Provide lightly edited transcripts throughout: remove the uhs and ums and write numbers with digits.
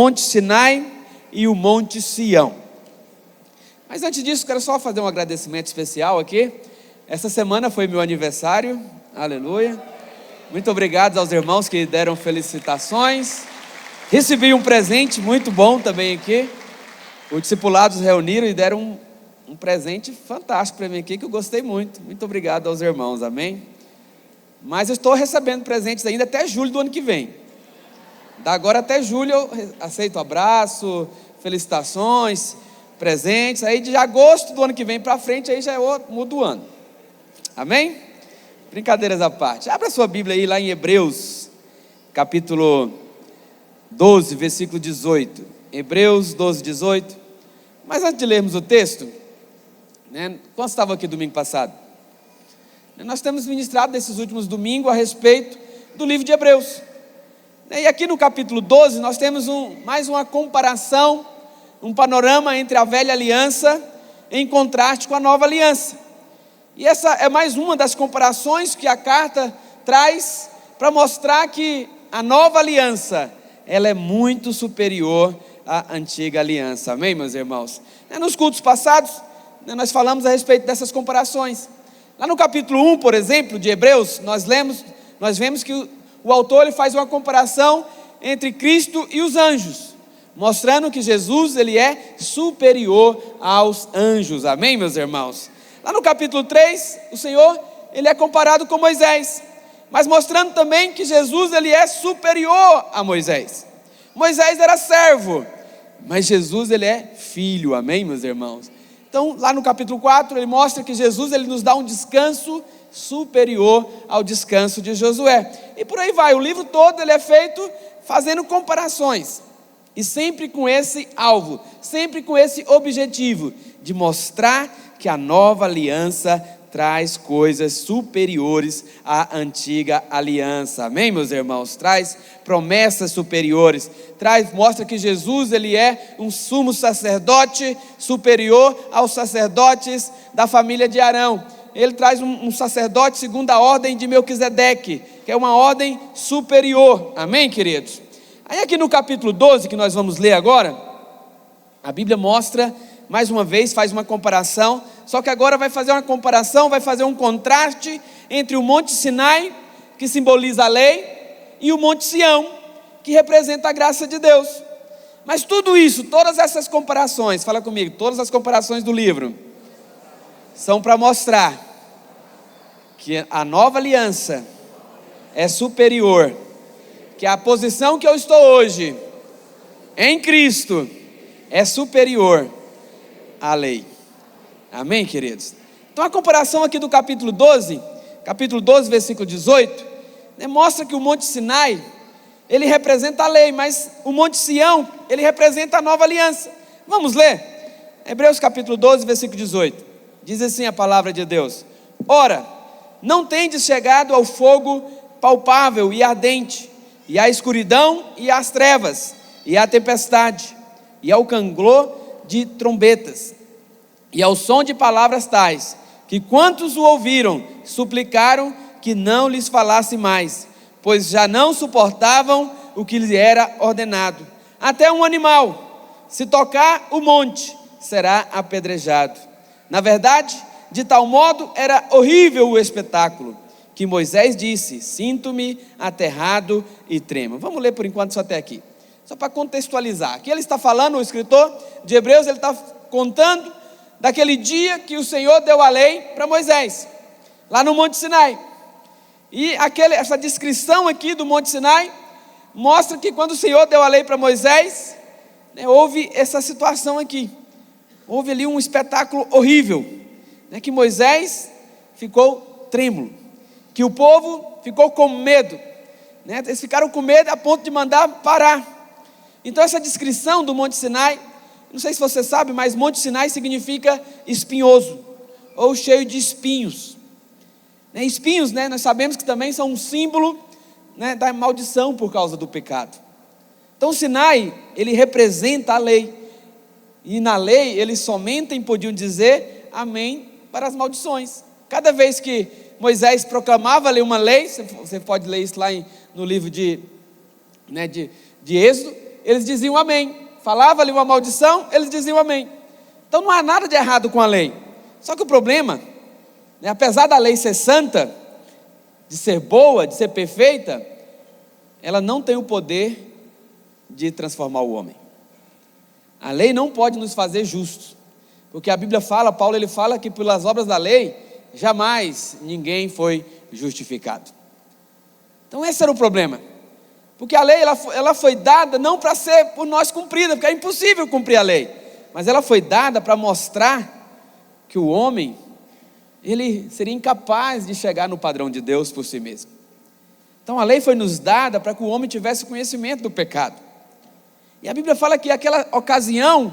Monte Sinai e o Monte Sião. Mas antes disso, quero só fazer um agradecimento especial aqui. Essa semana foi meu aniversário, aleluia. Muito obrigado aos irmãos que deram felicitações. Recebi um presente muito bom também aqui. Os discipulados reuniram e deram um presente fantástico para mim aqui, que eu gostei muito. Muito obrigado aos irmãos, amém? Mas eu estou recebendo presentes ainda até julho do ano que vem. Da agora até julho eu aceito abraço, felicitações, presentes. Aí de agosto do ano que vem para frente, aí já muda o ano. Amém? Brincadeiras à parte. Abra a sua Bíblia aí lá em Hebreus, capítulo 12, versículo 18. Hebreus 12, 18. Mas antes de lermos o texto, quantos estavam aqui domingo passado? Nós temos ministrado nesses últimos domingos a respeito do livro de Hebreus. E aqui no capítulo 12 nós temos mais uma comparação, um panorama entre a velha aliança em contraste com a nova aliança. E essa é mais uma das comparações que a carta traz para mostrar que a nova aliança, ela é muito superior à antiga aliança. Amém, meus irmãos? Nos cultos passados, nós falamos a respeito dessas comparações. Lá no capítulo 1, por exemplo, de Hebreus, nós vemos que o autor ele faz uma comparação entre Cristo e os anjos, mostrando que Jesus ele é superior aos anjos. Amém, meus irmãos? Lá no capítulo 3, o Senhor ele é comparado com Moisés, mas mostrando também que Jesus ele é superior a Moisés. Moisés era servo, mas Jesus ele é filho. Amém, meus irmãos? Então, lá no capítulo 4, ele mostra que Jesus ele nos dá um descanso superior ao descanso de Josué. E por aí vai, o livro todo ele é feito fazendo comparações. E sempre com esse alvo, sempre com esse objetivo de mostrar que a nova aliança traz coisas superiores à antiga aliança. Amém, meus irmãos? Traz promessas superiores, mostra que Jesus ele é um sumo sacerdote superior aos sacerdotes da família de Arão. Ele traz um sacerdote segundo a ordem de Melquisedeque, que é uma ordem superior. Amém, queridos? Aí aqui no capítulo 12, que nós vamos ler agora, a Bíblia mostra, mais uma vez, faz uma comparação, só que agora vai fazer uma comparação, vai fazer um contraste entre o Monte Sinai, que simboliza a lei, e o Monte Sião, que representa a graça de Deus. Mas tudo isso, todas essas comparações, fala comigo, todas as comparações do livro, são para mostrar que a nova aliança é superior, que a posição que eu estou hoje em Cristo é superior à lei. Amém, queridos? Então a comparação aqui do capítulo 12, versículo 18, mostra que o Monte Sinai, ele representa a lei, mas o Monte Sião, ele representa a nova aliança. Vamos ler? Hebreus capítulo 12, versículo 18. Diz assim a palavra de Deus: ora, não tendes chegado ao fogo palpável e ardente, e à escuridão e às trevas, e à tempestade, e ao canglor de trombetas, e ao som de palavras tais, que quantos o ouviram, suplicaram que não lhes falasse mais, pois já não suportavam o que lhe era ordenado. Até um animal, se tocar o monte, será apedrejado. Na verdade, de tal modo era horrível o espetáculo, que Moisés disse: sinto-me aterrado e tremo. Vamos ler por enquanto só até aqui, só para contextualizar. Aqui ele está falando, o escritor de Hebreus, ele está contando daquele dia que o Senhor deu a lei para Moisés, lá no Monte Sinai. E essa descrição aqui do Monte Sinai mostra que quando o Senhor deu a lei para Moisés, houve essa situação aqui. Houve ali um espetáculo horrível, que Moisés ficou trêmulo, que o povo ficou com medo, eles ficaram com medo a ponto de mandar parar. Então essa descrição do Monte Sinai, não sei se você sabe, mas Monte Sinai significa espinhoso, ou cheio de espinhos. Espinhos, nós sabemos que também são um símbolo, da maldição por causa do pecado. Então o Sinai, ele representa a lei. E na lei eles somente podiam dizer amém para as maldições. Cada vez que Moisés proclamava ali uma lei, você pode ler isso lá no livro de Êxodo, eles diziam amém. Falava ali uma maldição, eles diziam amém. Então não há nada de errado com a lei. Só que o problema, apesar da lei ser santa, de ser boa, de ser perfeita, ela não tem o poder de transformar o homem. A lei não pode nos fazer justos, porque a Bíblia fala, Paulo ele fala que pelas obras da lei, jamais ninguém foi justificado. Então esse era o problema, porque a lei ela foi dada não para ser por nós cumprida, porque é impossível cumprir a lei, mas ela foi dada para mostrar que o homem, ele seria incapaz de chegar no padrão de Deus por si mesmo. Então a lei foi nos dada para que o homem tivesse conhecimento do pecado. E a Bíblia fala que aquela ocasião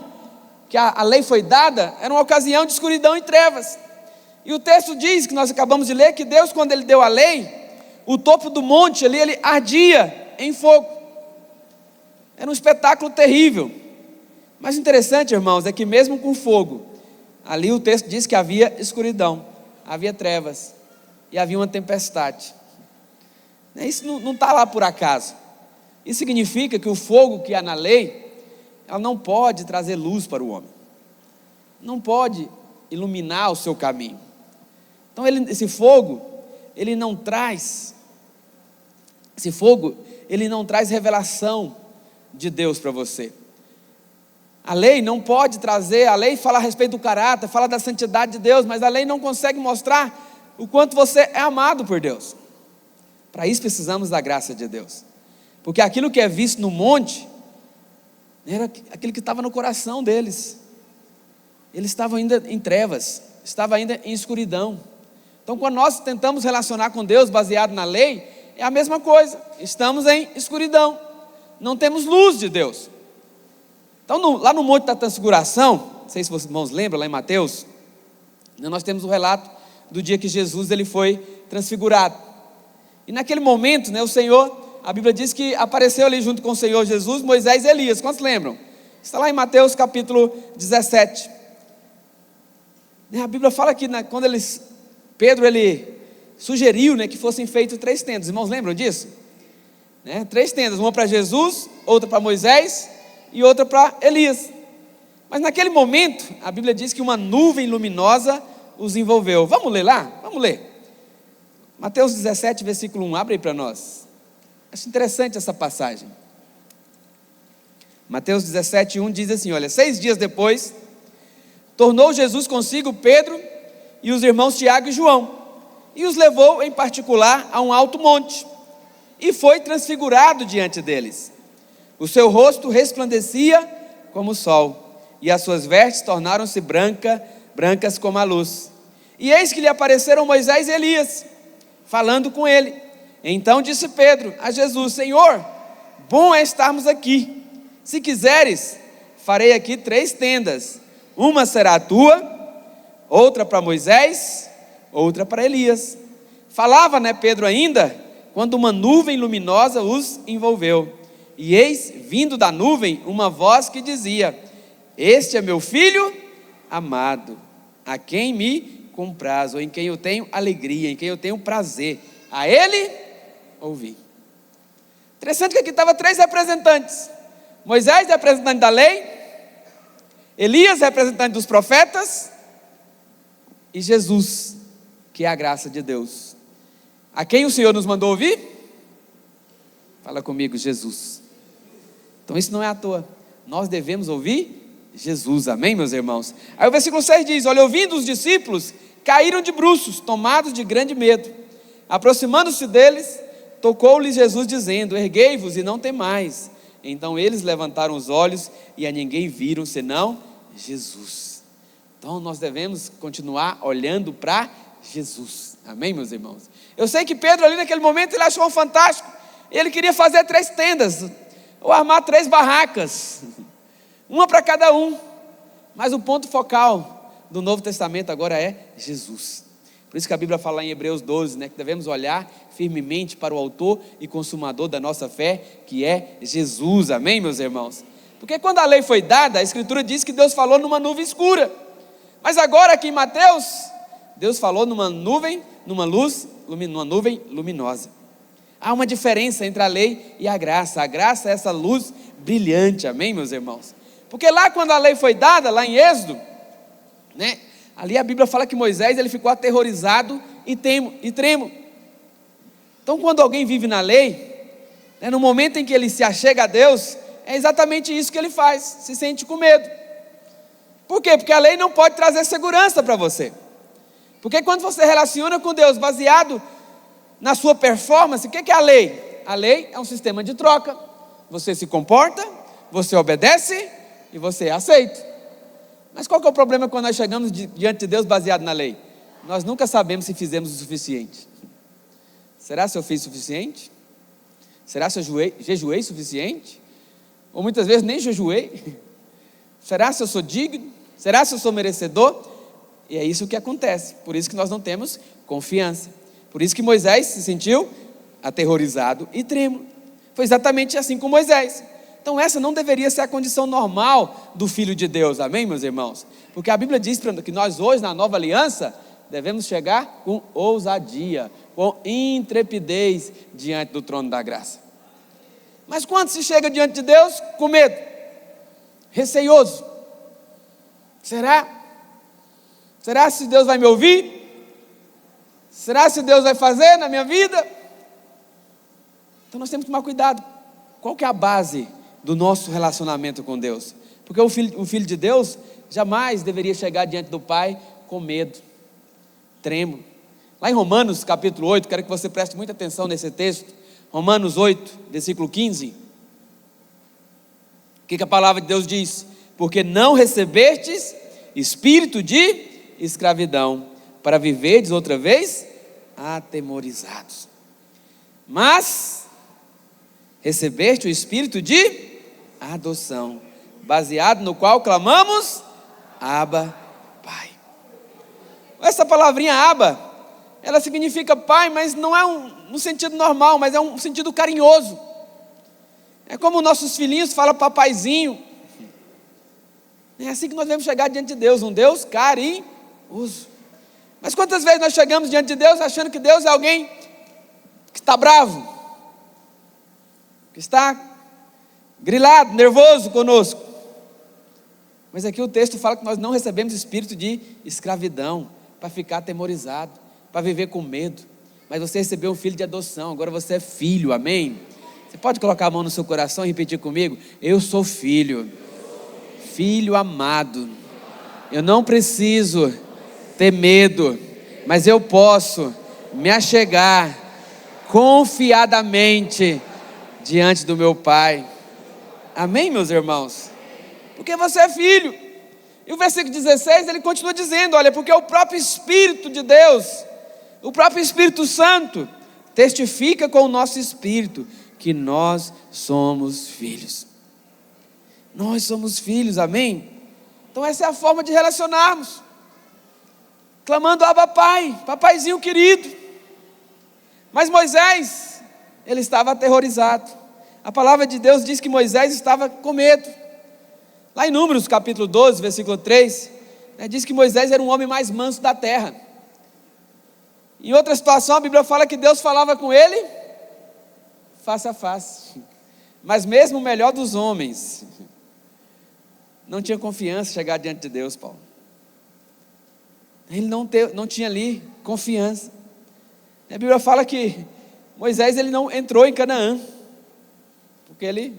que a lei foi dada, era uma ocasião de escuridão e trevas. E o texto diz, que nós acabamos de ler, que Deus, quando ele deu a lei, o topo do monte ali, ele ardia em fogo. Era um espetáculo terrível. Mas interessante, irmãos, é que mesmo com fogo, ali o texto diz que havia escuridão, havia trevas e havia uma tempestade. Isso não está lá por acaso. Isso significa que o fogo que há na lei, ela não pode trazer luz para o homem, não pode iluminar o seu caminho. Então esse fogo, ele não traz revelação de Deus para você. A lei não pode trazer, a lei fala a respeito do caráter, fala da santidade de Deus, mas a lei não consegue mostrar o quanto você é amado por Deus. Para isso precisamos da graça de Deus, porque aquilo que é visto no monte, era aquilo que estava no coração deles. Eles estavam ainda em trevas, estavam ainda em escuridão. Então quando nós tentamos relacionar com Deus baseado na lei, é a mesma coisa, estamos em escuridão, não temos luz de Deus. Então lá no Monte da Transfiguração, não sei se vocês irmãos lembram, lá em Mateus, nós temos o relato do dia que Jesus ele foi transfigurado. E naquele momento, o Senhor, a Bíblia diz que apareceu ali junto com o Senhor Jesus, Moisés e Elias. Quantos lembram? Está lá em Mateus capítulo 17. A Bíblia fala que quando Pedro sugeriu que fossem feitas 3 tendas. Os irmãos lembram disso? 3 tendas, uma para Jesus, outra para Moisés e outra para Elias. Mas naquele momento, a Bíblia diz que uma nuvem luminosa os envolveu. Vamos ler lá? Vamos ler. Mateus 17, versículo 1, abre aí para nós. Acho interessante essa passagem. Mateus 17, 1 diz assim, olha: 6 dias depois, tornou Jesus consigo Pedro e os irmãos Tiago e João, e os levou em particular a um alto monte, e foi transfigurado diante deles. O seu rosto resplandecia como o sol, e as suas vestes tornaram-se brancas como a luz. E eis que lhe apareceram Moisés e Elias, falando com ele. Então disse Pedro a Jesus: Senhor, bom é estarmos aqui. Se quiseres, farei aqui 3 tendas. Uma será a tua, outra para Moisés, outra para Elias. Falava, Pedro ainda, quando uma nuvem luminosa os envolveu. E eis, vindo da nuvem, uma voz que dizia: Este é meu filho amado, a quem me comprazo, em quem eu tenho alegria, em quem eu tenho prazer. A ele ouvi. Interessante que aqui estavam 3 representantes: Moisés, representante da lei, Elias, representante dos profetas, e Jesus, que é a graça de Deus. A quem o Senhor nos mandou ouvir? Fala comigo: Jesus. Então isso não é à toa, nós devemos ouvir Jesus, amém, meus irmãos? Aí o versículo 6 diz: olha, ouvindo os discípulos, caíram de bruços, tomados de grande medo. Aproximando-se deles, tocou-lhes Jesus, dizendo: erguei-vos e não temais. Então eles levantaram os olhos e a ninguém viram, senão Jesus. Então nós devemos continuar olhando para Jesus, amém, meus irmãos? Eu sei que Pedro ali naquele momento, ele achou fantástico, ele queria fazer 3 tendas, ou armar 3 barracas, uma para cada um, mas o ponto focal do Novo Testamento agora é Jesus. Por isso que a Bíblia fala em Hebreus 12, que devemos olhar firmemente para o autor e consumador da nossa fé, que é Jesus, amém, meus irmãos? Porque quando a lei foi dada, a Escritura diz que Deus falou numa nuvem escura, mas agora aqui em Mateus, Deus falou numa nuvem luminosa. Há uma diferença entre a lei e a graça é essa luz brilhante, amém, meus irmãos? Porque lá quando a lei foi dada, lá em Êxodo, né, ali a Bíblia fala que Moisés ele ficou aterrorizado e tremo. Então quando alguém vive na lei, né, no momento em que ele se achega a Deus, é exatamente isso que ele faz, se sente com medo. Por quê? Porque a lei não pode trazer segurança para você. Porque quando você relaciona com Deus baseado na sua performance, o que é a lei? A lei é um sistema de troca. Você se comporta, você obedece e você aceita. Mas qual que é o problema quando nós chegamos diante de Deus baseado na lei? Nós nunca sabemos se fizemos o suficiente. Será se eu fiz o suficiente? Será se eu jejuei o suficiente? Ou muitas vezes nem jejuei. Será se eu sou digno? Será se eu sou merecedor? E é isso que acontece. Por isso que nós não temos confiança. Por isso que Moisés se sentiu aterrorizado e trêmulo. Foi exatamente assim com Moisés. Então essa não deveria ser a condição normal do Filho de Deus, amém, meus irmãos? Porque a Bíblia diz que nós hoje, na nova aliança, devemos chegar com ousadia, com intrepidez diante do trono da graça. Mas quando se chega diante de Deus, com medo, receioso, será se Deus vai me ouvir? Será se Deus vai fazer na minha vida? Então nós temos que tomar cuidado. Qual que é a base do nosso relacionamento com Deus? Porque o filho de Deus jamais deveria chegar diante do Pai com medo, trêmulo. Lá em Romanos capítulo 8, quero que você preste muita atenção nesse texto. Romanos 8, versículo 15. O que a palavra de Deus diz? Porque não recebestes espírito de escravidão, para viverdes outra vez atemorizados, mas recebeste o espírito de adoção, baseado no qual clamamos, Abba, Pai. Essa palavrinha Abba, ela significa pai, mas não é no sentido normal, mas é um sentido carinhoso. É como nossos filhinhos falam papaizinho. É assim que nós devemos chegar diante de Deus, um Deus carinhoso. Mas quantas vezes nós chegamos diante de Deus achando que Deus é alguém que está bravo, que está grilado, nervoso conosco? Mas aqui o texto fala que nós não recebemos espírito de escravidão, para ficar atemorizado, para viver com medo. Mas você recebeu um filho de adoção, agora você é filho, amém? Você pode colocar a mão no seu coração e repetir comigo? Eu sou filho, filho amado. Eu não preciso ter medo, mas eu posso me achegar confiadamente diante do meu Pai. Amém, meus irmãos? Porque você é filho. E o versículo 16, ele continua dizendo, olha, porque o próprio Espírito de Deus, o próprio Espírito Santo, testifica com o nosso espírito que nós somos filhos. Nós somos filhos, amém? Então essa é a forma de relacionarmos, clamando Abba Pai, papaizinho querido. Mas Moisés, ele estava aterrorizado. A palavra de Deus diz que Moisés estava com medo. Lá em Números capítulo 12, versículo 3, diz que Moisés era um homem mais manso da terra. Em outra situação a Bíblia fala que Deus falava com ele face a face. Mas mesmo o melhor dos homens não tinha confiança em chegar diante de Deus, Paulo. Ele não tinha ali confiança. A Bíblia fala que Moisés ele não entrou em Canaã, porque ele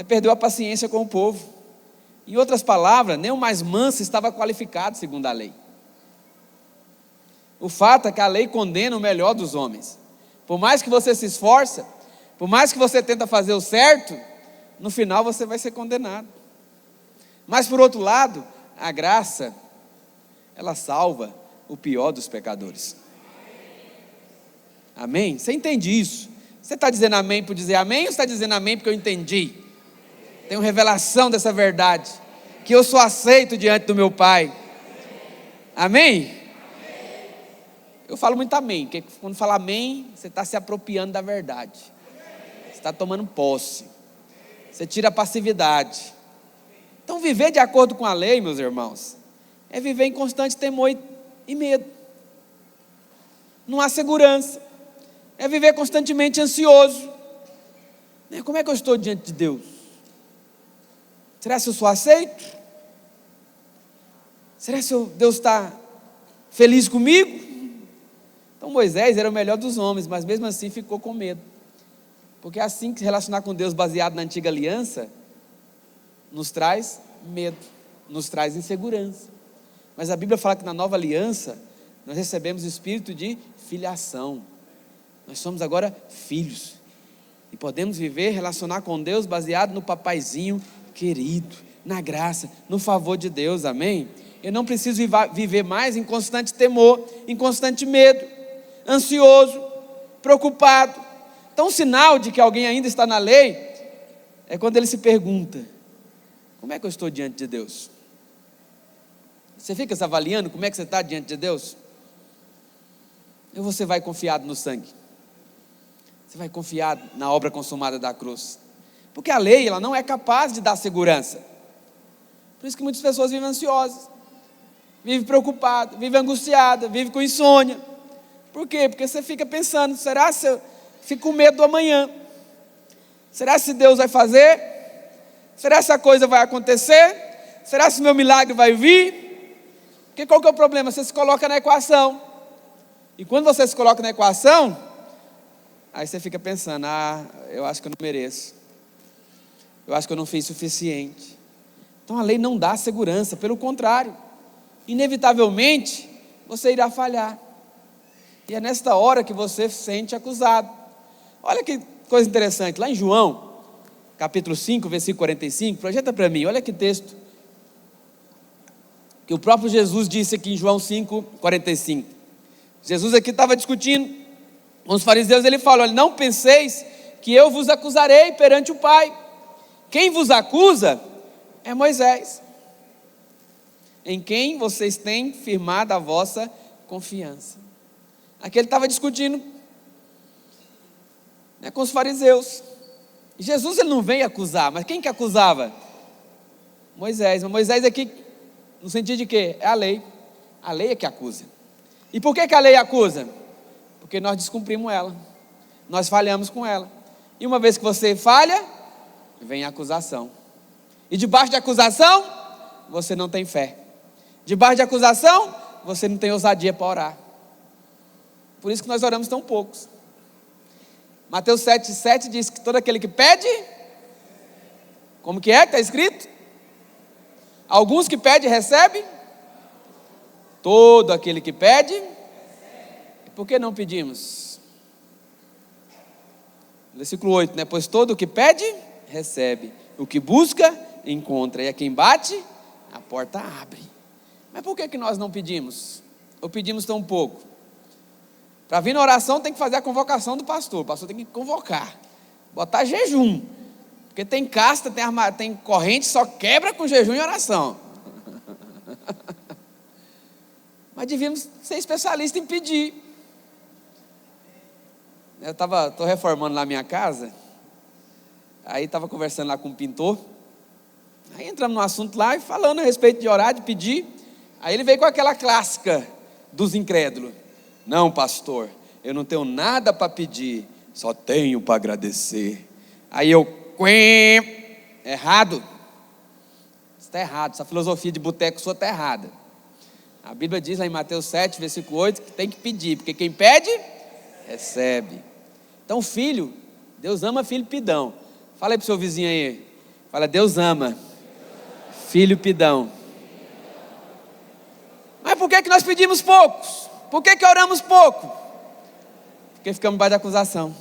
perdeu a paciência com o povo. Em outras palavras, nem o mais manso estava qualificado segundo a lei. O fato é que a lei condena o melhor dos homens. Por mais que você se esforce, por mais que você tenta fazer o certo, no final você vai ser condenado. Mas por outro lado, a graça, ela salva o pior dos pecadores. Amém? Você entende isso? Você está dizendo amém por dizer amém, ou você está dizendo amém porque eu entendi? Tenho revelação dessa verdade, que eu sou aceito diante do meu Pai. Amém? Eu falo muito amém, porque quando fala amém, você está se apropriando da verdade. Você está tomando posse. Você tira a passividade. Então viver de acordo com a lei, meus irmãos, é viver em constante temor e medo. Não há segurança. É viver constantemente ansioso. Como é que eu estou diante de Deus? Será que eu sou aceito? Será que Deus está feliz comigo? Então Moisés era o melhor dos homens, mas mesmo assim ficou com medo. Porque assim que se relacionar com Deus baseado na antiga aliança, nos traz medo, nos traz insegurança. Mas a Bíblia fala que na nova aliança, nós recebemos o espírito de filiação. Nós somos agora filhos. E podemos viver, relacionar com Deus baseado no papaizinho querido, na graça, no favor de Deus, amém? Eu não preciso viver mais em constante temor, em constante medo, ansioso, preocupado. Então um sinal de que alguém ainda está na lei é quando ele se pergunta: como é que eu estou diante de Deus? Você fica se avaliando como é que você está diante de Deus? Ou você vai confiado no sangue? Você vai confiado na obra consumada da cruz? Porque a lei, ela não é capaz de dar segurança. Por isso que muitas pessoas vivem ansiosas, vivem preocupadas, vivem angustiadas, vivem com insônia. Por quê? Porque você fica pensando: será se eu fico com medo do amanhã? Será se Deus vai fazer? Será se a coisa vai acontecer? Será se meu milagre vai vir? Porque qual que é o problema? Você se coloca na equação. E quando você se coloca na equação, aí você fica pensando: eu acho que eu não mereço. Eu acho que eu não fiz suficiente. Então a lei não dá segurança, pelo contrário, inevitavelmente você irá falhar. E é nesta hora que você se sente acusado. Olha que coisa interessante, lá em João, capítulo 5, versículo 45, projeta para mim, olha que texto, que o próprio Jesus disse aqui em João 5, 45. Jesus aqui estava discutindo com os fariseus, ele fala: olha, não penseis que eu vos acusarei perante o Pai. Quem vos acusa é Moisés, em quem vocês têm firmado a vossa confiança. Aqui ele estava discutindo, né, com os fariseus. E Jesus, ele não veio acusar, mas quem que acusava? Moisés. Mas Moisés aqui, no sentido de quê? É a lei é que acusa. E por que a lei acusa? Porque nós descumprimos ela, nós falhamos com ela. E uma vez que você falha, vem a acusação. E debaixo de acusação, você não tem fé. Debaixo de acusação, você não tem ousadia para orar. Por isso que nós oramos tão poucos. Mateus 7,7 diz que todo aquele que pede, como que está escrito? Alguns que pedem, recebem. Todo aquele que pede. E por que não pedimos? Versículo 8, né? Pois todo o que pede, recebe. O que busca, encontra. E a quem bate, a porta abre. Mas por que nós não pedimos? Ou pedimos tão pouco? Para vir na oração tem que fazer a convocação do pastor. O pastor tem que convocar, botar jejum. Porque tem casta, tem corrente, só quebra com jejum e oração. Mas devíamos ser especialistas em pedir. Eu estou reformando lá a minha casa. Aí estava conversando lá com o pintor. Aí entramos no assunto lá e falando a respeito de orar, de pedir. Aí ele veio com aquela clássica dos incrédulos: não, pastor, eu não tenho nada para pedir, só tenho para agradecer. Aí eu, errado. Está errado, essa filosofia de boteco sua está errada. A Bíblia diz lá em Mateus 7, versículo 8, que tem que pedir, porque quem pede, recebe. Então filho, Deus ama filho pidão. Fala aí para o seu vizinho aí, fala: Deus ama filho pidão. Mas por que nós pedimos poucos? Por que oramos pouco? Porque ficamos debaixo da acusação.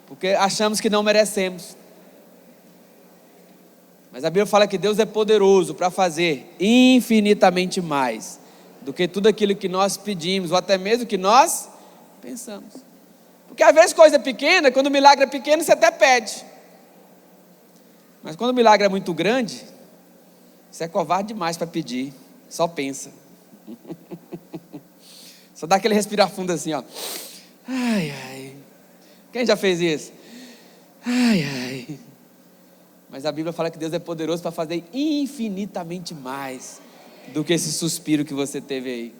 Porque achamos que não merecemos. Mas a Bíblia fala que Deus é poderoso para fazer infinitamente mais do que tudo aquilo que nós pedimos, ou até mesmo que nós pensamos. Porque às vezes coisa pequena, quando o milagre é pequeno, você até pede. Mas quando o milagre é muito grande, você é covarde demais para pedir, só pensa. Só dá aquele respirar fundo assim, ó. Ai, ai. Quem já fez isso? Ai, ai. Mas a Bíblia fala que Deus é poderoso para fazer infinitamente mais do que esse suspiro que você teve aí.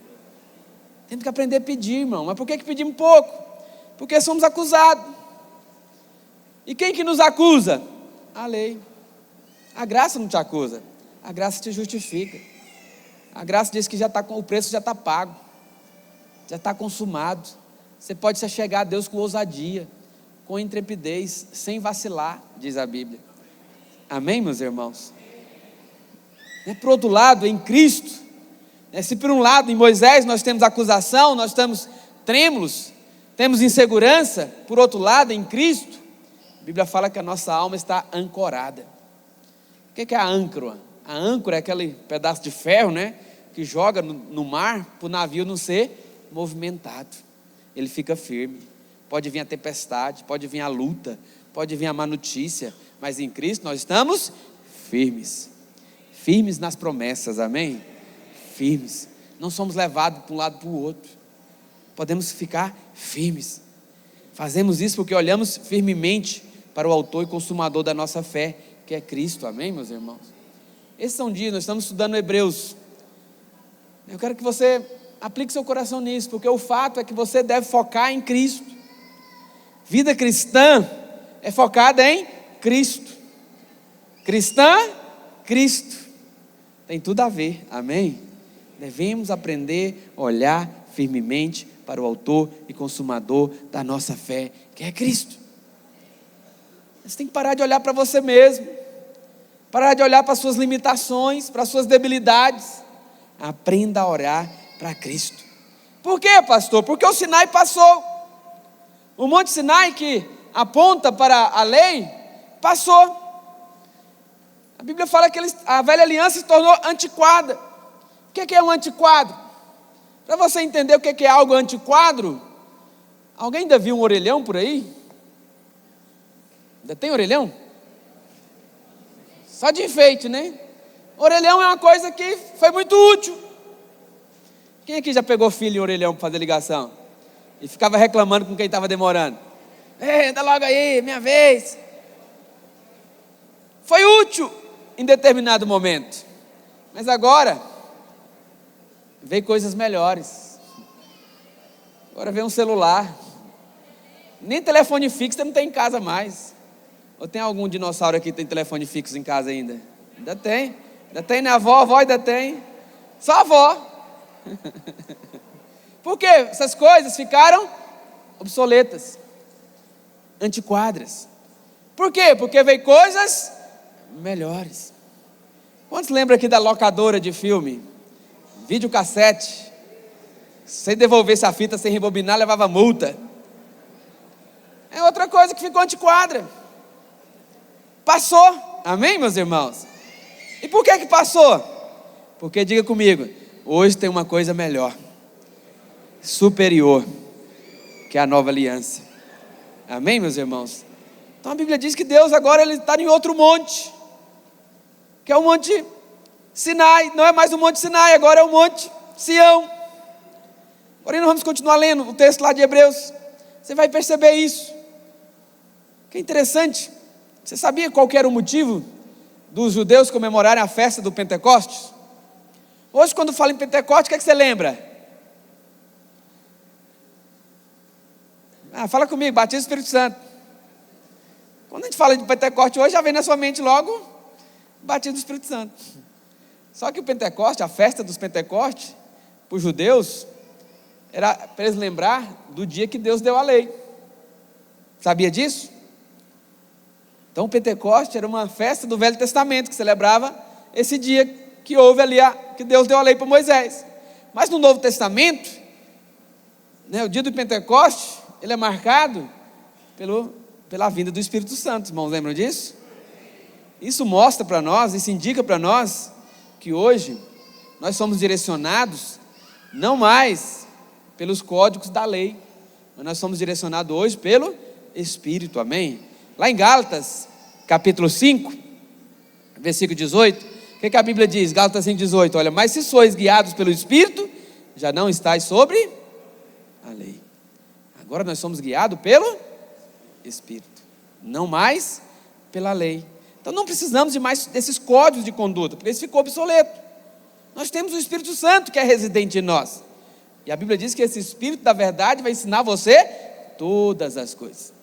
Temos que aprender a pedir, irmão. Mas por que pedimos pouco? Porque somos acusados. E quem que nos acusa? A lei. A graça não te acusa, a graça te justifica. A graça diz que o preço já está pago, já está consumado. Você pode se chegar a Deus com ousadia, com intrepidez, sem vacilar, diz a Bíblia. Amém, meus irmãos? Por outro lado, em Cristo, se por um lado em Moisés nós temos acusação, nós estamos trêmulos, temos insegurança, por outro lado em Cristo, a Bíblia fala que a nossa alma está ancorada. O que é a âncora? A âncora é aquele pedaço de ferro, que joga no mar para o navio não ser movimentado. Ele fica firme. Pode vir a tempestade, pode vir a luta, pode vir a má notícia, mas em Cristo nós estamos firmes. Firmes nas promessas, amém? Firmes. Não somos levados para um lado para o outro. Podemos ficar firmes. Fazemos isso porque olhamos firmemente para o autor e consumador da nossa fé, que é Cristo, amém, meus irmãos? Esses são dias, nós estamos estudando Hebreus. Eu quero que você aplique seu coração nisso, porque o fato é que você deve focar em Cristo. Vida cristã é focada em Cristo. Cristã, Cristo. Tem tudo a ver, amém? Devemos aprender a olhar firmemente para o autor e consumador da nossa fé, que é Cristo. Você tem que parar de olhar para você mesmo, parar de olhar para as suas limitações, para as suas debilidades. Aprenda a orar para Cristo. Por quê, pastor? Porque o Sinai passou. O Monte Sinai, que aponta para a lei, passou. A Bíblia fala que a velha aliança se tornou antiquada. O que é um antiquadro? Para você entender o que é algo antiquadro, alguém ainda viu um orelhão por aí? Ainda tem orelhão? Só de enfeite, né? Orelhão é uma coisa que foi muito útil. Quem aqui já pegou filho em orelhão para fazer ligação? E ficava reclamando com quem estava demorando? Anda logo aí, minha vez. Foi útil em determinado momento. Mas agora, veio coisas melhores. Agora vem um celular. Nem telefone fixo não tem em casa mais. Ou tem algum dinossauro aqui que tem telefone fixo em casa ainda? Ainda tem. Ainda tem, né? A avó ainda tem. Só a avó. Por quê? Essas coisas ficaram obsoletas, antiquadas. Por quê? Porque veio coisas melhores. Quantos lembram aqui da locadora de filme? Videocassete. Se você devolvesse a fita sem rebobinar, levava multa. É outra coisa que ficou antiquada. Passou. Amém, meus irmãos? E por que passou? Porque, diga comigo, hoje tem uma coisa melhor, superior, que é a nova aliança. Amém, meus irmãos? Então a Bíblia diz que Deus agora ele está em outro monte, que é o Monte Sinai. Não é mais o Monte Sinai, agora é o Monte Sião. Porém, nós vamos continuar lendo o texto lá de Hebreus. Você vai perceber isso. Que é interessante. Você sabia qual que era o motivo dos judeus comemorarem a festa do Pentecostes? Hoje, quando fala em Pentecostes, o que é que você lembra? Fala comigo, batismo do Espírito Santo. Quando a gente fala de Pentecostes hoje, já vem na sua mente logo batismo do Espírito Santo. Só que o Pentecostes, a festa dos Pentecostes, para os judeus, era para eles lembrar do dia que Deus deu a lei. Sabia disso? Então o Pentecostes era uma festa do Velho Testamento, que celebrava esse dia que houve ali, que Deus deu a lei para Moisés. Mas no Novo Testamento, o dia do Pentecostes, ele é marcado pela vinda do Espírito Santo. Irmãos, lembram disso? Isso mostra para nós, isso indica para nós que hoje nós somos direcionados não mais pelos códigos da lei, mas nós somos direcionados hoje pelo Espírito, amém? Lá em Gálatas, capítulo 5, versículo 18, o que a Bíblia diz? Gálatas 5, 18, olha, mas se sois guiados pelo Espírito, já não estáis sobre a lei. Agora nós somos guiados pelo Espírito, não mais pela lei. Então não precisamos de mais desses códigos de conduta, porque isso ficou obsoleto. Nós temos o Espírito Santo que é residente em nós. E a Bíblia diz que esse Espírito da verdade vai ensinar você todas as coisas.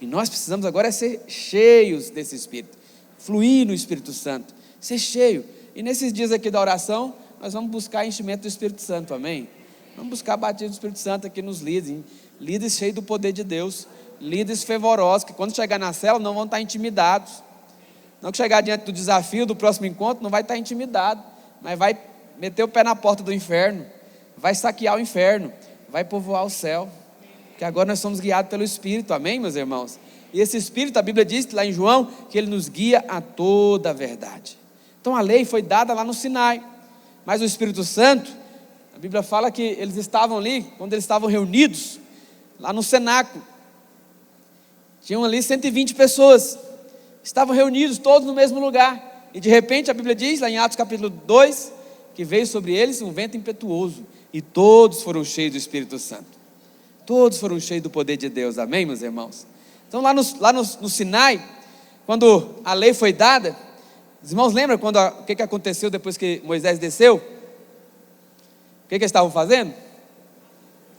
E nós precisamos agora ser cheios desse Espírito. fluir no Espírito Santo, ser cheio. E nesses dias aqui da oração, nós vamos buscar enchimento do Espírito Santo, amém? Vamos buscar a batismo do Espírito Santo aqui nos líderes, líderes cheios do poder de Deus, líderes fervorosos, que quando chegar na célula não vão estar intimidados. Não que chegar diante do desafio do próximo encontro, não vai estar intimidado, mas vai meter o pé na porta do inferno, vai saquear o inferno, vai povoar o céu, porque agora nós somos guiados pelo Espírito, amém, meus irmãos? E esse Espírito, a Bíblia diz lá em João, que ele nos guia a toda a verdade. Então a lei foi dada lá no Sinai, mas o Espírito Santo, a Bíblia fala que eles estavam ali, quando eles estavam reunidos, lá no cenáculo, tinham ali 120 pessoas, estavam reunidos todos no mesmo lugar, e de repente a Bíblia diz, lá em Atos capítulo 2, que veio sobre eles um vento impetuoso, e todos foram cheios do Espírito Santo, todos foram cheios do poder de Deus, amém, meus irmãos? Então lá no Sinai, quando a lei foi dada, os irmãos lembram o que aconteceu depois que Moisés desceu? O que eles estavam fazendo?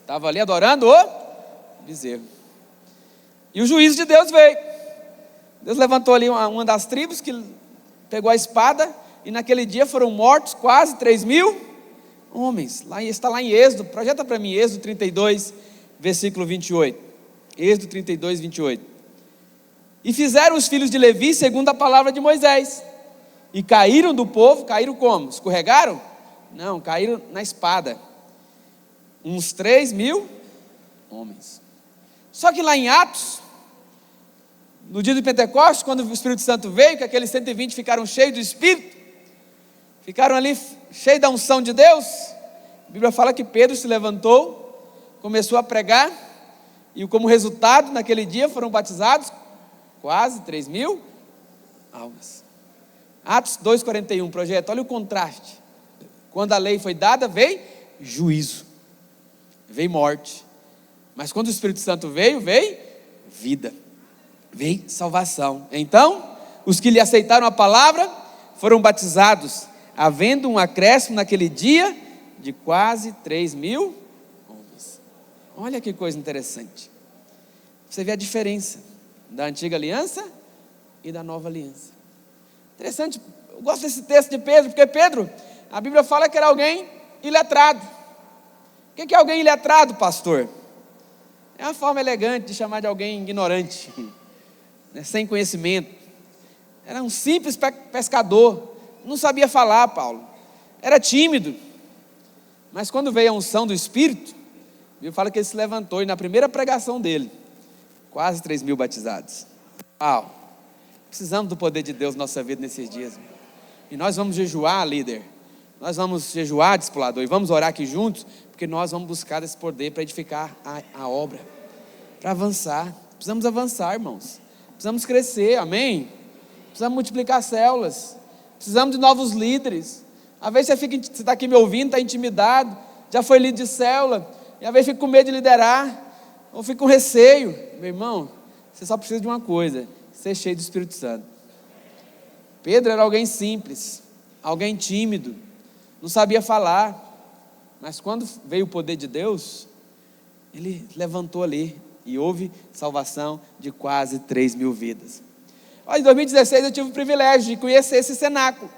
Estavam ali adorando o bezerro, e o juízo de Deus veio. Deus levantou ali uma das tribos que pegou a espada, e naquele dia foram mortos quase 3.000 homens. Está lá em Êxodo, projeta para mim, Êxodo 32, versículo 28. Êxodo 32, 28. E fizeram os filhos de Levi segundo a palavra de Moisés, e caíram do povo. Caíram como? Escorregaram? Não, caíram na espada, uns 3.000 homens. Só que lá em Atos, no dia do Pentecostes, quando o Espírito Santo veio, que aqueles 120 ficaram cheios do Espírito, ficaram ali cheios da unção de Deus, a Bíblia fala que Pedro se levantou, começou a pregar, e como resultado, naquele dia foram batizados quase 3.000 almas. Atos 2,41, projeto, olha o contraste. Quando a lei foi dada, veio juízo, veio morte, mas quando o Espírito Santo veio vida, veio salvação. Então, os que lhe aceitaram a palavra foram batizados, havendo um acréscimo naquele dia de quase 3.000 homens. Olha que coisa interessante. Você vê a diferença da antiga aliança e da nova aliança. Interessante, eu gosto desse texto de Pedro, porque Pedro, a Bíblia fala que era alguém iletrado. O que é alguém iletrado, pastor? É uma forma elegante de chamar de alguém ignorante, sem conhecimento. Era um simples pescador, não sabia falar, Paulo, era tímido, mas quando veio a unção do Espírito, a Bíblia fala que ele se levantou, e na primeira pregação dele, quase 3.000 batizados. Precisamos do poder de Deus na nossa vida nesses dias, e nós vamos jejuar, líder, nós vamos jejuar, discipulador, e vamos orar aqui juntos, porque nós vamos buscar esse poder para edificar a obra, para avançar. Precisamos avançar, irmãos, precisamos crescer, amém? Precisamos multiplicar células, precisamos de novos líderes. Às vezes você está aqui me ouvindo, está intimidado, já foi líder de célula, e às vezes fica com medo de liderar, ou fica com receio. Meu irmão, você só precisa de uma coisa: ser cheio do Espírito Santo. Pedro era alguém simples, alguém tímido, não sabia falar, mas quando veio o poder de Deus, ele levantou ali, e houve salvação de quase 3.000 vidas. Olha, em 2016 eu tive o privilégio de conhecer esse cenáculo.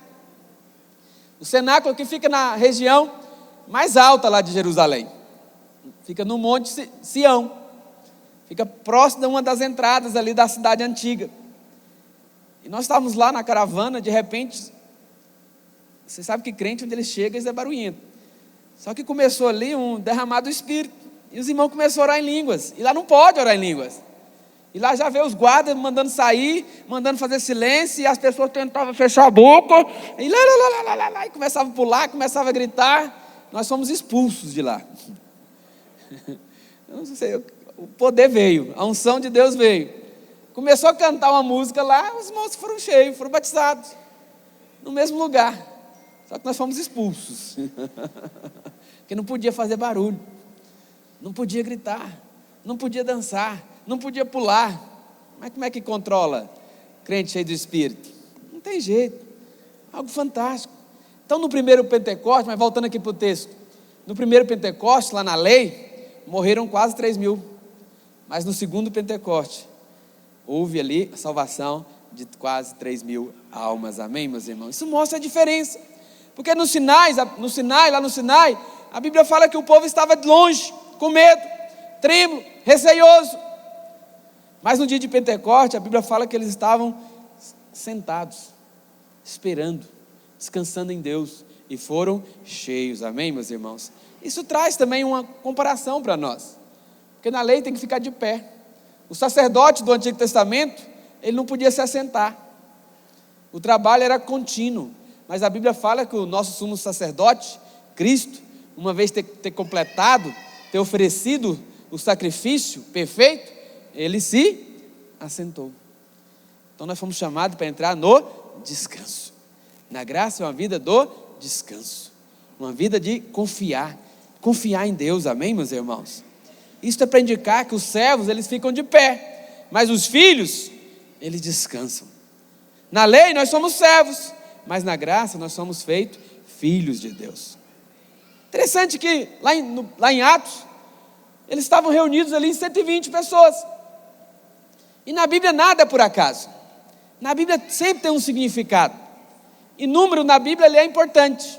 O cenáculo que fica na região mais alta lá de Jerusalém, fica no Monte Sião, fica próximo de uma das entradas ali da cidade antiga. E nós estávamos lá na caravana, de repente, você sabe que crente, onde ele chega, ele é barulhento. Só que começou ali um derramado do Espírito, e os irmãos começaram a orar em línguas, e lá não pode orar em línguas. E lá já veio os guardas mandando sair, mandando fazer silêncio, e as pessoas tentavam fechar a boca, e e começavam a pular, começavam a gritar. Nós fomos expulsos de lá. Eu não sei, o poder veio, a unção de Deus veio. Começou a cantar uma música lá, os irmãos foram cheios, foram batizados, no mesmo lugar. Só que nós fomos expulsos, porque não podia fazer barulho, não podia gritar, não podia dançar, não podia pular. Mas como é que controla crente cheio do Espírito? Não tem jeito, algo fantástico. Então no primeiro Pentecostes, mas voltando aqui para o texto, no primeiro Pentecostes, lá na lei, morreram quase 3.000, mas no segundo Pentecostes, houve ali a salvação de quase 3.000 almas. Amém, meus irmãos? Isso mostra a diferença. Porque lá no Sinai, a Bíblia fala que o povo estava longe, com medo, trêmulo, receioso. Mas no dia de Pentecostes, a Bíblia fala que eles estavam sentados, esperando, descansando em Deus, e foram cheios. Amém, meus irmãos? Isso traz também uma comparação para nós, porque na lei tem que ficar de pé. O sacerdote do Antigo Testamento, ele não podia se assentar, o trabalho era contínuo. Mas a Bíblia fala que o nosso sumo sacerdote, Cristo, uma vez ter completado, ter oferecido o sacrifício perfeito, ele se assentou. Então nós fomos chamados para entrar no descanso. Na graça é uma vida do descanso, uma vida de confiar em Deus. Amém, meus irmãos? Isso é para indicar que os servos, eles ficam de pé, mas os filhos, eles descansam. Na lei nós somos servos, mas na graça nós somos feitos filhos de Deus. Interessante que lá em Atos, eles estavam reunidos ali em 120 pessoas. E na Bíblia nada é por acaso. Na Bíblia sempre tem um significado. E número na Bíblia ele é importante.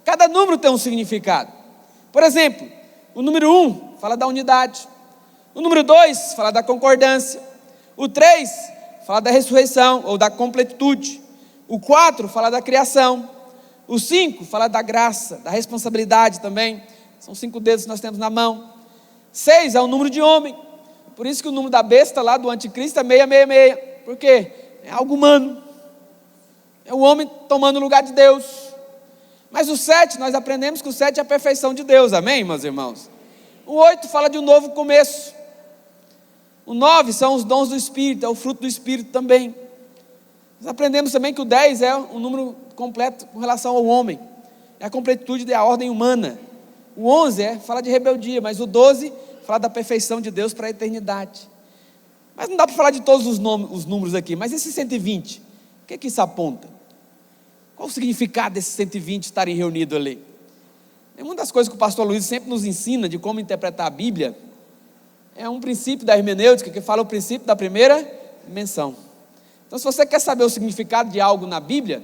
Cada número tem um significado. Por exemplo, o número 1 fala da unidade. O número 2 fala da concordância. O 3 fala da ressurreição ou da completude. O 4 fala da criação. O 5 fala da graça, da responsabilidade também. São 5 dedos que nós temos na mão. 6 é o número de homem. Por isso que o número da besta lá do anticristo é 666. Por quê? É algo humano. É o homem tomando o lugar de Deus. Mas o 7, nós aprendemos que o 7 é a perfeição de Deus. Amém, meus irmãos? O 8 fala de um novo começo. O 9 são os dons do Espírito, é o fruto do Espírito também. Nós aprendemos também que o 10 é um número completo com relação ao homem. É a completude da ordem humana. O 11 fala de rebeldia, mas o 12 fala da perfeição de Deus para a eternidade. Mas não dá para falar de todos os números aqui. Mas esse 120, o que isso aponta? Qual o significado desses 120 estarem reunidos ali? Uma das coisas que o pastor Luiz sempre nos ensina de como interpretar a Bíblia é um princípio da hermenêutica que fala o princípio da primeira menção. Então, se você quer saber o significado de algo na Bíblia,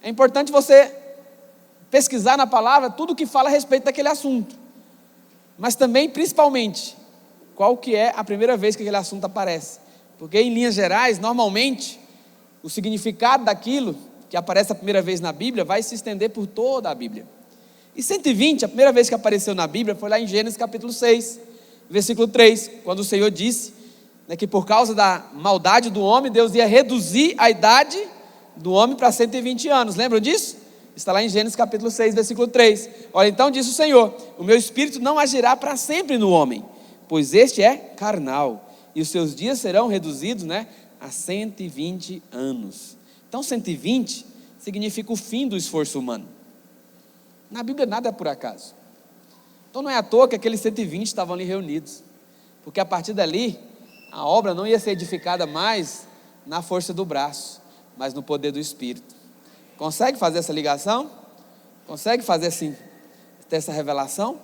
é importante você pesquisar na palavra tudo o que fala a respeito daquele assunto. Mas também, principalmente, qual que é a primeira vez que aquele assunto aparece. Porque, em linhas gerais, normalmente, o significado daquilo que aparece a primeira vez na Bíblia vai se estender por toda a Bíblia. E 120, a primeira vez que apareceu na Bíblia foi lá em Gênesis capítulo 6, versículo 3, quando o Senhor disse que por causa da maldade do homem, Deus ia reduzir a idade do homem para 120 anos. Lembram disso? Está lá em Gênesis capítulo 6, versículo 3. Olha, então disse o Senhor: o meu espírito não agirá para sempre no homem, pois este é carnal, e os seus dias serão reduzidos a 120 anos. Então 120 significa o fim do esforço humano. Na Bíblia nada é por acaso. Então não é à toa que aqueles 120 estavam ali reunidos, porque a partir dali a obra não ia ser edificada mais na força do braço, mas no poder do Espírito. Consegue fazer essa ligação? Consegue fazer assim, ter essa revelação?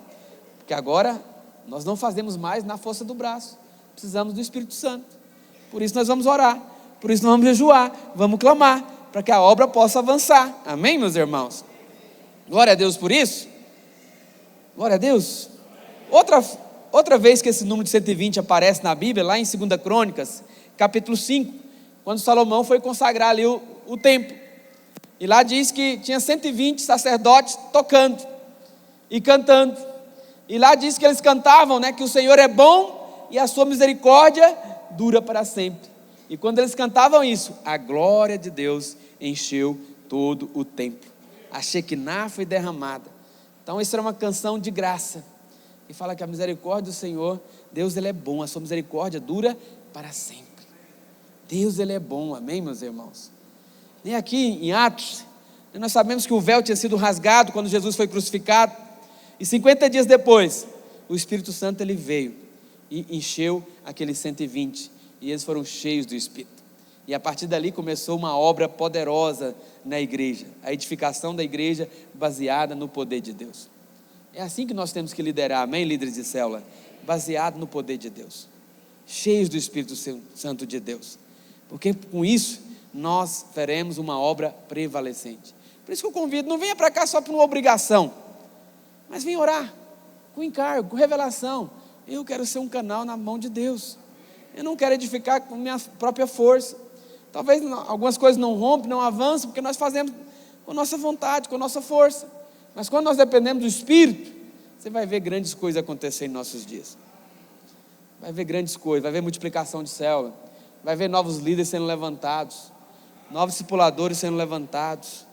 Porque agora nós não fazemos mais na força do braço, precisamos do Espírito Santo. Por isso nós vamos orar, por isso nós vamos jejuar, vamos clamar, para que a obra possa avançar. Amém, meus irmãos? Glória a Deus por isso. Glória a Deus. Outra vez que esse número de 120 aparece na Bíblia, lá em 2 Crônicas, capítulo 5, quando Salomão foi consagrar ali o templo. E lá diz que tinha 120 sacerdotes tocando e cantando. E lá diz que eles cantavam, que o Senhor é bom e a sua misericórdia dura para sempre. E quando eles cantavam isso, a glória de Deus encheu todo o templo. A Shekinah foi derramada. Então isso era uma canção de graça. E fala que a misericórdia do Senhor, Deus ele é bom, a sua misericórdia dura para sempre. Deus ele é bom, amém, meus irmãos? E aqui em Atos, nós sabemos que o véu tinha sido rasgado quando Jesus foi crucificado. E 50 dias depois, o Espírito Santo ele veio e encheu aqueles 120. E eles foram cheios do Espírito. E a partir dali começou uma obra poderosa na igreja. A edificação da igreja baseada no poder de Deus. É assim que nós temos que liderar, amém, líderes de célula? Baseado no poder de Deus. Cheios do Espírito Santo de Deus. Porque com isso, nós faremos uma obra prevalecente. Por isso que eu convido, não venha para cá só por uma obrigação, mas venha orar, com encargo, com revelação. Eu quero ser um canal na mão de Deus. Eu não quero edificar com minha própria força. Talvez algumas coisas não rompem, não avançam, porque nós fazemos com nossa vontade, com nossa força. Mas quando nós dependemos do Espírito, você vai ver grandes coisas acontecer em nossos dias. Vai ver grandes coisas, vai ver multiplicação de célula, vai ver novos líderes sendo levantados, novos discipuladores sendo levantados.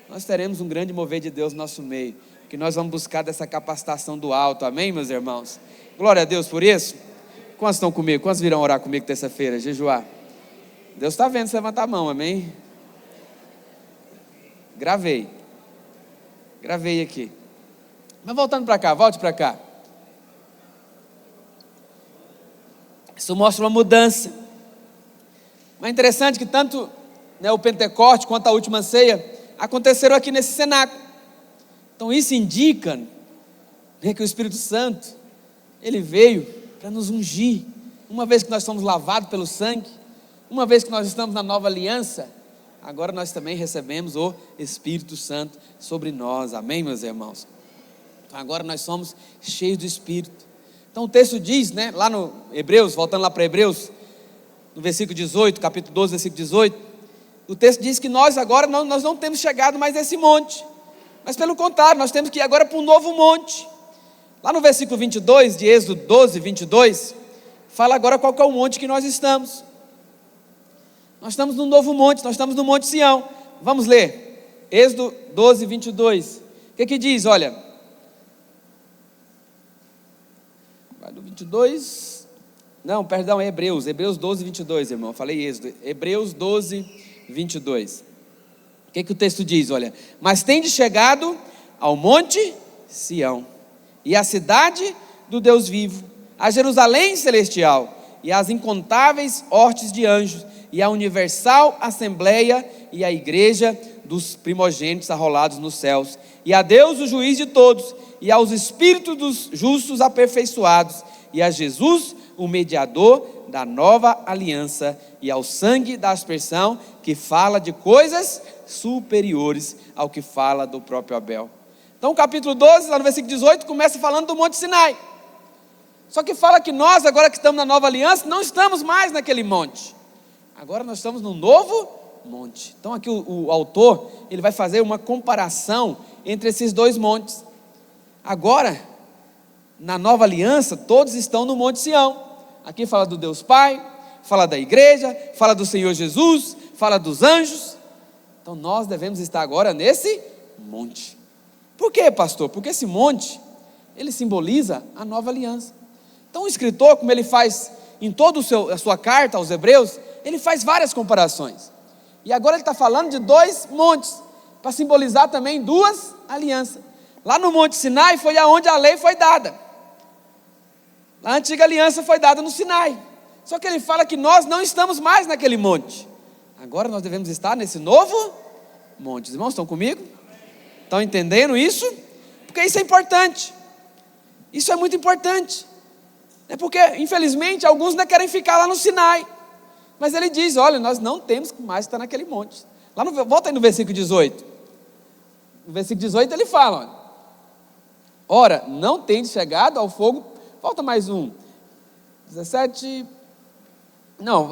Nós teremos um grande mover de Deus no nosso meio, que nós vamos buscar dessa capacitação do alto, amém, meus irmãos? Glória a Deus por isso. Quantos estão comigo? Quantos virão orar comigo terça-feira, jejuar? Deus está vendo você levantar a mão, amém? Gravei aqui. Mas voltando para cá, volte para cá. Isso mostra uma mudança. Mas é interessante que tanto o Pentecoste quanto a última ceia aconteceram aqui nesse cenáculo. Então isso indica que o Espírito Santo, ele veio para nos ungir. Uma vez que nós somos lavados pelo sangue, uma vez que nós estamos na nova aliança, agora nós também recebemos o Espírito Santo sobre nós, amém, meus irmãos? Então agora nós somos cheios do Espírito. Então o texto diz, lá no Hebreus, voltando lá para Hebreus, no versículo 18, capítulo 12, versículo 18, o texto diz que nós agora nós não temos chegado mais a esse monte, mas pelo contrário, nós temos que ir agora para um novo monte. Lá no versículo 22 de Êxodo 12, 22, fala agora qual que é o monte que nós estamos. Nós estamos num novo monte, nós estamos no Monte Sião. Vamos ler, Êxodo 12, 22. O que diz? Olha, vai no 22, não, perdão, é Hebreus 12, 22, irmão, eu falei Êxodo, Hebreus 12, 22. O que o texto diz? Olha, mas tendes chegado ao Monte Sião, e à cidade do Deus vivo, a Jerusalém celestial, e às incontáveis hortes de anjos, e a universal assembleia, e a igreja dos primogênitos arrolados nos céus, e a Deus o juiz de todos, e aos espíritos dos justos aperfeiçoados, e a Jesus o mediador da nova aliança, e ao sangue da aspersão, que fala de coisas superiores ao que fala do próprio Abel. Então o capítulo 12, lá no versículo 18, começa falando do Monte Sinai. Só que fala que nós, agora que estamos na nova aliança, não estamos mais naquele monte. Agora nós estamos num novo monte. Então aqui o autor, ele vai fazer uma comparação entre esses dois montes. Agora, na nova aliança, todos estão no Monte Sião. Aqui fala do Deus Pai, fala da igreja, fala do Senhor Jesus, fala dos anjos. Então nós devemos estar agora nesse monte. Por quê, pastor? Porque esse monte, ele simboliza a nova aliança. Então o escritor, como ele faz em toda a sua carta aos Hebreus, ele faz várias comparações. E agora ele está falando de dois montes, para simbolizar também duas alianças. Lá no Monte Sinai foi aonde a lei foi dada. A antiga aliança foi dada no Sinai. Só que ele fala que nós não estamos mais naquele monte. Agora nós devemos estar nesse novo monte. Os irmãos estão comigo? Estão entendendo isso? Porque isso é importante. Isso é muito importante. É porque, infelizmente, alguns ainda querem ficar lá no Sinai. Mas ele diz, olha, nós não temos mais que estar naquele monte. Volta aí no versículo 18. No versículo 18 ele fala, olha, ora, não tendes chegado ao fogo. Falta mais um. 17. Não,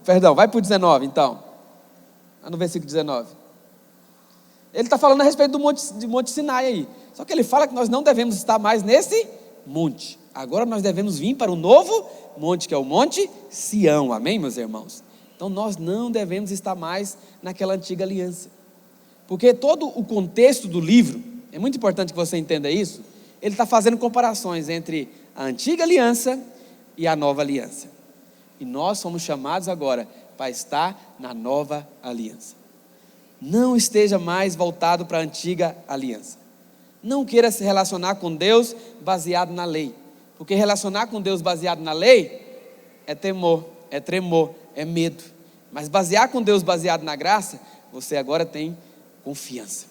perdão, vai para o 19 então. No versículo 19. Ele está falando a respeito do Monte Sinai aí. Só que ele fala que nós não devemos estar mais nesse monte. Agora nós devemos vir para o novo monte, que é o Monte Sião. Amém, meus irmãos? Então nós não devemos estar mais naquela antiga aliança. Porque todo o contexto do livro, é muito importante que você entenda isso, ele está fazendo comparações entre a antiga aliança e a nova aliança. E nós somos chamados agora para estar na nova aliança. Não esteja mais voltado para a antiga aliança. Não queira se relacionar com Deus baseado na lei. Porque relacionar com Deus baseado na lei é temor, é tremor, é medo. Mas basear com Deus baseado na graça, você agora tem confiança.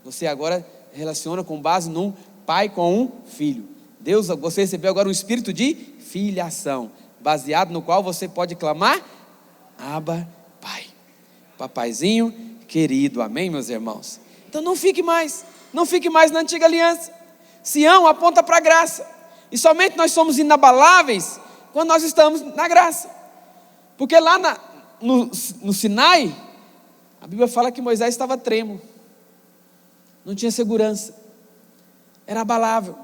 Você agora relaciona com base num pai com um filho. Deus, você recebeu agora um espírito de filiação, baseado no qual você pode clamar, Abba, Pai. papaizinho querido, amém, meus irmãos? Então não fique mais na antiga aliança. Sião aponta para a graça, e somente nós somos inabaláveis quando nós estamos na graça, porque lá no Sinai, a Bíblia fala que Moisés estava trêmulo, não tinha segurança, era abalável.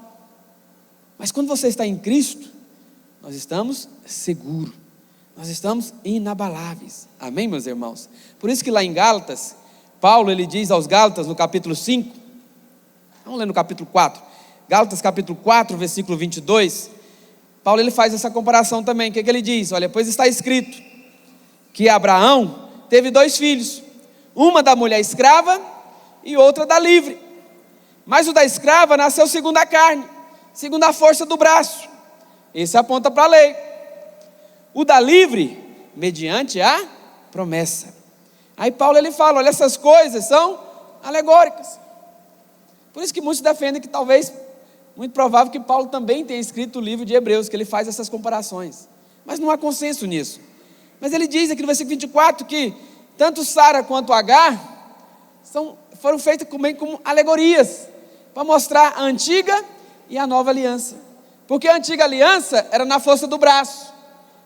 Mas quando você está em Cristo, nós estamos seguros, nós estamos inabaláveis, amém, meus irmãos? Por isso que lá em Gálatas, Paulo ele diz aos Gálatas no capítulo 5, vamos ler no capítulo 4, Gálatas capítulo 4, versículo 22, Paulo ele faz essa comparação também. O que ele diz? Olha, pois está escrito que Abraão teve 2 filhos, uma da mulher escrava e outra da livre, mas o da escrava nasceu segundo a carne, segundo a força do braço, esse aponta para a lei, o da livre, mediante a promessa. Aí Paulo ele fala, olha, essas coisas são alegóricas, por isso que muitos defendem que talvez, muito provável que Paulo também tenha escrito o livro de Hebreus, que ele faz essas comparações, mas não há consenso nisso. Mas ele diz aqui no versículo 24 que tanto Sara quanto Agar foram feitas como alegorias, para mostrar a antiga e a nova aliança, porque a antiga aliança era na força do braço,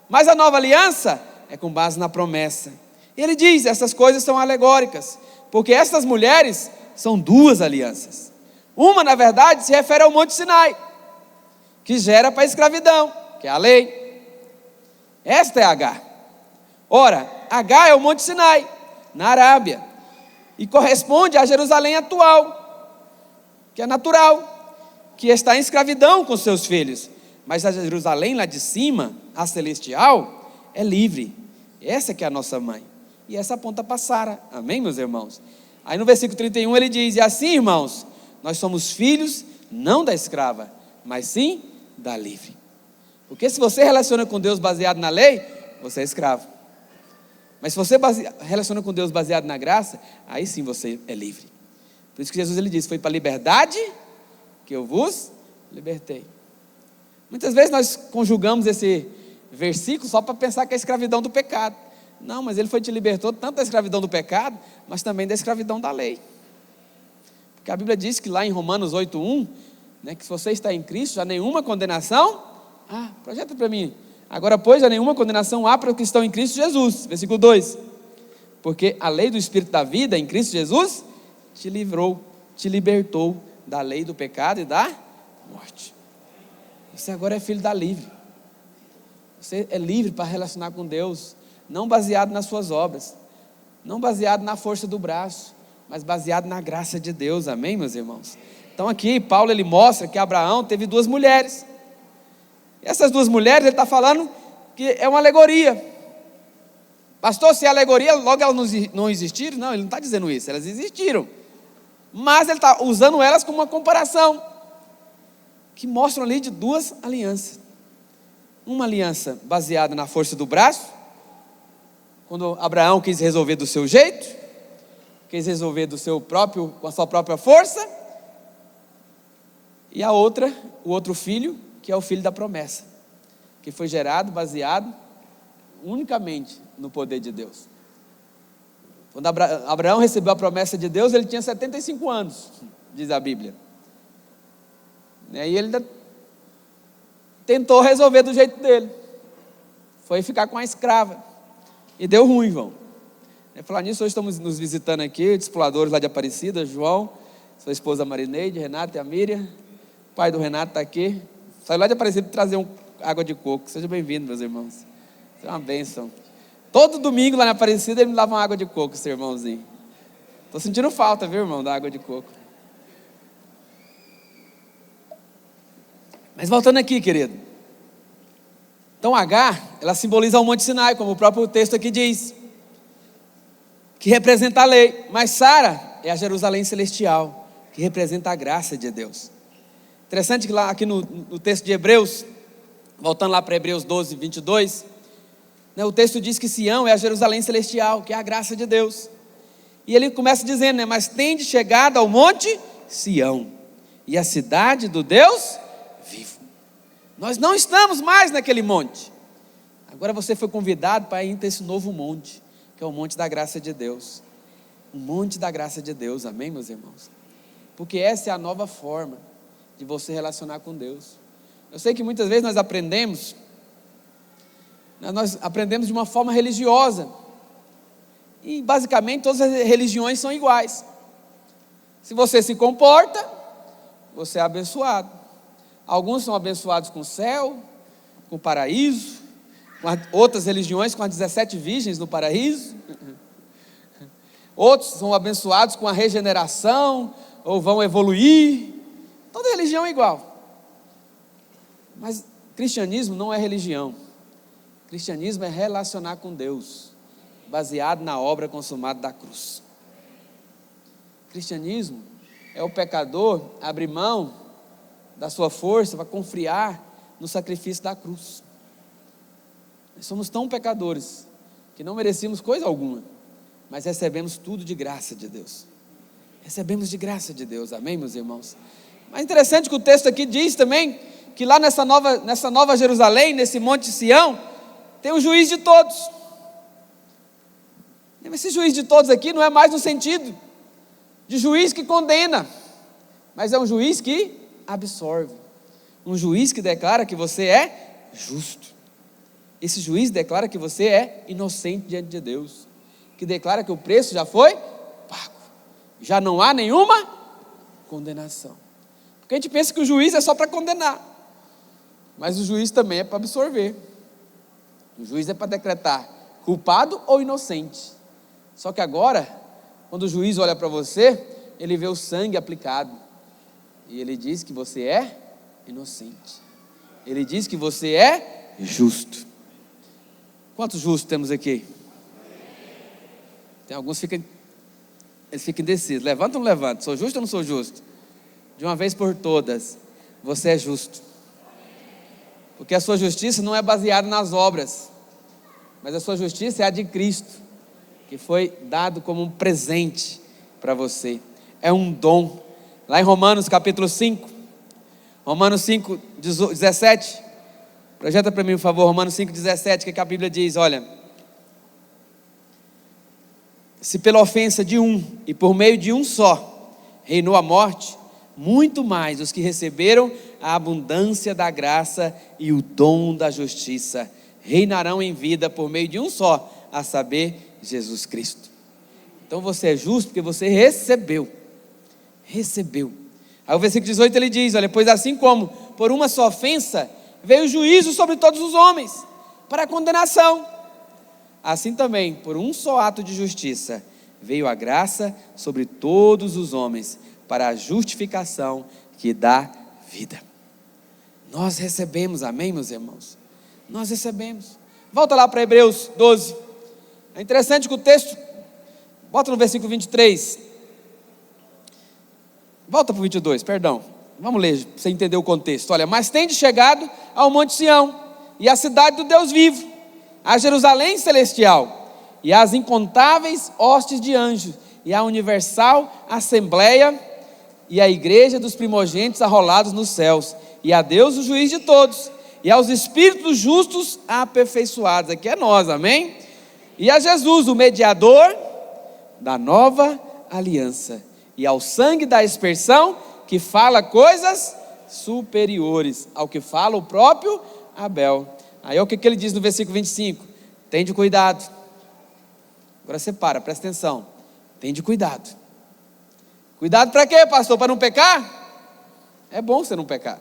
mas a nova aliança é com base na promessa. E ele diz, essas coisas são alegóricas, porque essas mulheres são 2 alianças. Uma, na verdade, se refere ao Monte Sinai, que gera para a escravidão, que é a lei. Esta é Agar. Ora, Agar é o Monte Sinai, na Arábia, e corresponde a Jerusalém atual, que é natural, que está em escravidão com seus filhos. Mas a Jerusalém lá de cima, a celestial, é livre. Essa que é a nossa mãe. E essa aponta para Sara, amém, meus irmãos? Aí no versículo 31 ele diz, e assim, irmãos, nós somos filhos, não da escrava, mas sim da livre. Porque se você relaciona com Deus baseado na lei, você é escravo. Mas se você relaciona com Deus baseado na graça, aí sim você é livre. Por isso que Jesus ele diz, foi para a liberdade que eu vos libertei. Muitas vezes nós conjugamos esse versículo só para pensar que é a escravidão do pecado. Não, mas ele foi te libertou tanto da escravidão do pecado, mas também da escravidão da lei. Porque a Bíblia diz que lá em Romanos 8:1, né, que se você está em Cristo, já nenhuma condenação, projeta para mim, agora pois já nenhuma condenação há para os que estão em Cristo Jesus, versículo 2, porque a lei do Espírito da vida em Cristo Jesus te livrou, te libertou da lei do pecado e da morte. Você agora é filho da livre, você é livre para relacionar com Deus, não baseado nas suas obras, não baseado na força do braço, mas baseado na graça de Deus, amém, meus irmãos? Então aqui Paulo ele mostra que Abraão teve 2 mulheres, e essas 2 mulheres ele está falando que é uma alegoria. Pastor, se é alegoria, logo elas não existiram? Não, ele não está dizendo isso, elas existiram, mas ele está usando elas como uma comparação, que mostram ali de 2 alianças, uma aliança baseada na força do braço, quando Abraão quis resolver do seu jeito, quis resolver com a sua própria força, e a outra, o outro filho, que é o filho da promessa, que foi gerado baseado unicamente no poder de Deus. Quando Abraão recebeu a promessa de Deus, ele tinha 75 anos, diz a Bíblia, e ele ainda tentou resolver do jeito dele, foi ficar com a escrava, e deu ruim, irmão. Falar nisso, hoje estamos nos visitando aqui, discipuladores lá de Aparecida, João, sua esposa Marineide, Renata e a Miriam, o pai do Renato está aqui, saiu lá de Aparecida para trazer água de coco. Seja bem-vindo, meus irmãos, isso é uma bênção. Todo domingo lá na Aparecida ele me dava uma água de coco, esse irmãozinho. Estou sentindo falta, viu, irmão, da água de coco. Mas voltando aqui, querido, então Agar, ela simboliza o Monte Sinai, como o próprio texto aqui diz, que representa a lei, mas Sara é a Jerusalém celestial, que representa a graça de Deus. Interessante que lá aqui no texto de Hebreus, voltando lá para Hebreus 12, 22, né, o texto diz que Sião é a Jerusalém celestial, que é a graça de Deus. E ele começa dizendo, né, mas tende chegado ao monte Sião, e a cidade do Deus vivo. Nós não estamos mais naquele monte. Agora você foi convidado para ir para esse novo monte, que é o monte da graça de Deus. Um monte da graça de Deus, amém, meus irmãos? Porque essa é a nova forma de você relacionar com Deus. Eu sei que muitas vezes nós aprendemos de uma forma religiosa, e basicamente todas as religiões são iguais. Se você se comporta, você é abençoado. Alguns são abençoados com o céu, com o paraíso, outras religiões com as 17 virgens no paraíso. Outros são abençoados com a regeneração, ou vão evoluir. Toda religião é igual. Mas cristianismo não é religião. Cristianismo é relacionar com Deus, baseado na obra consumada da cruz. Cristianismo é o pecador abrir mão da sua força para confiar no sacrifício da cruz. Nós somos tão pecadores que não merecíamos coisa alguma, mas recebemos tudo de graça de Deus. Recebemos de graça de Deus, amém, meus irmãos? Mas interessante que o texto aqui diz também que lá nessa nova Jerusalém, nesse monte de Sião, tem o juiz de todos. Esse juiz de todos aqui não é mais no sentido de juiz que condena, mas é um juiz que absorve, um juiz que declara que você é justo. Esse juiz declara que você é inocente diante de Deus, que declara que o preço já foi pago, já não há nenhuma condenação. Porque a gente pensa que o juiz é só para condenar, mas o juiz também é para absorver. O juiz é para decretar culpado ou inocente. Só que agora, quando o juiz olha para você, ele vê o sangue aplicado, e ele diz que você é inocente, ele diz que você é justo. Quantos justos temos aqui? Tem alguns que eles ficam indecisos, levanta ou não levanta? Sou justo ou não sou justo? De uma vez por todas, você é justo, porque a sua justiça não é baseada nas obras, mas a sua justiça é a de Cristo, que foi dado como um presente para você, é um dom. Lá em Romanos capítulo 5, Romanos 5, 17, projeta para mim, por favor, Romanos 5, 17, que a Bíblia diz, olha: se pela ofensa de um e por meio de um só reinou a morte, muito mais os que receberam a abundância da graça e o dom da justiça reinarão em vida por meio de um só, a saber, Jesus Cristo. Então você é justo porque você recebeu. Aí o versículo 18 ele diz, olha: pois assim como por uma só ofensa veio o juízo sobre todos os homens, para a condenação, assim também por um só ato de justiça veio a graça sobre todos os homens, para a justificação que dá vida. Nós recebemos, amém, meus irmãos? Nós recebemos. Volta lá para Hebreus 12. É interessante que o texto, volta no versículo 23, volta para o 22, perdão, vamos ler, para você entender o contexto. Olha: mas tende chegado ao monte Sião, e à cidade do Deus vivo, a Jerusalém celestial, e às incontáveis hostes de anjos, e à universal assembleia, e à igreja dos primogênitos arrolados nos céus, e a Deus o juiz de todos, e aos espíritos justos aperfeiçoados, aqui é nós, amém? E a Jesus, o mediador da nova aliança, e ao sangue da aspersão, que fala coisas superiores ao que fala o próprio Abel. Aí o que ele diz no versículo 25? Tende cuidado. Agora você presta atenção. Tende cuidado. Cuidado para quê, pastor? Para não pecar? É bom você não pecar.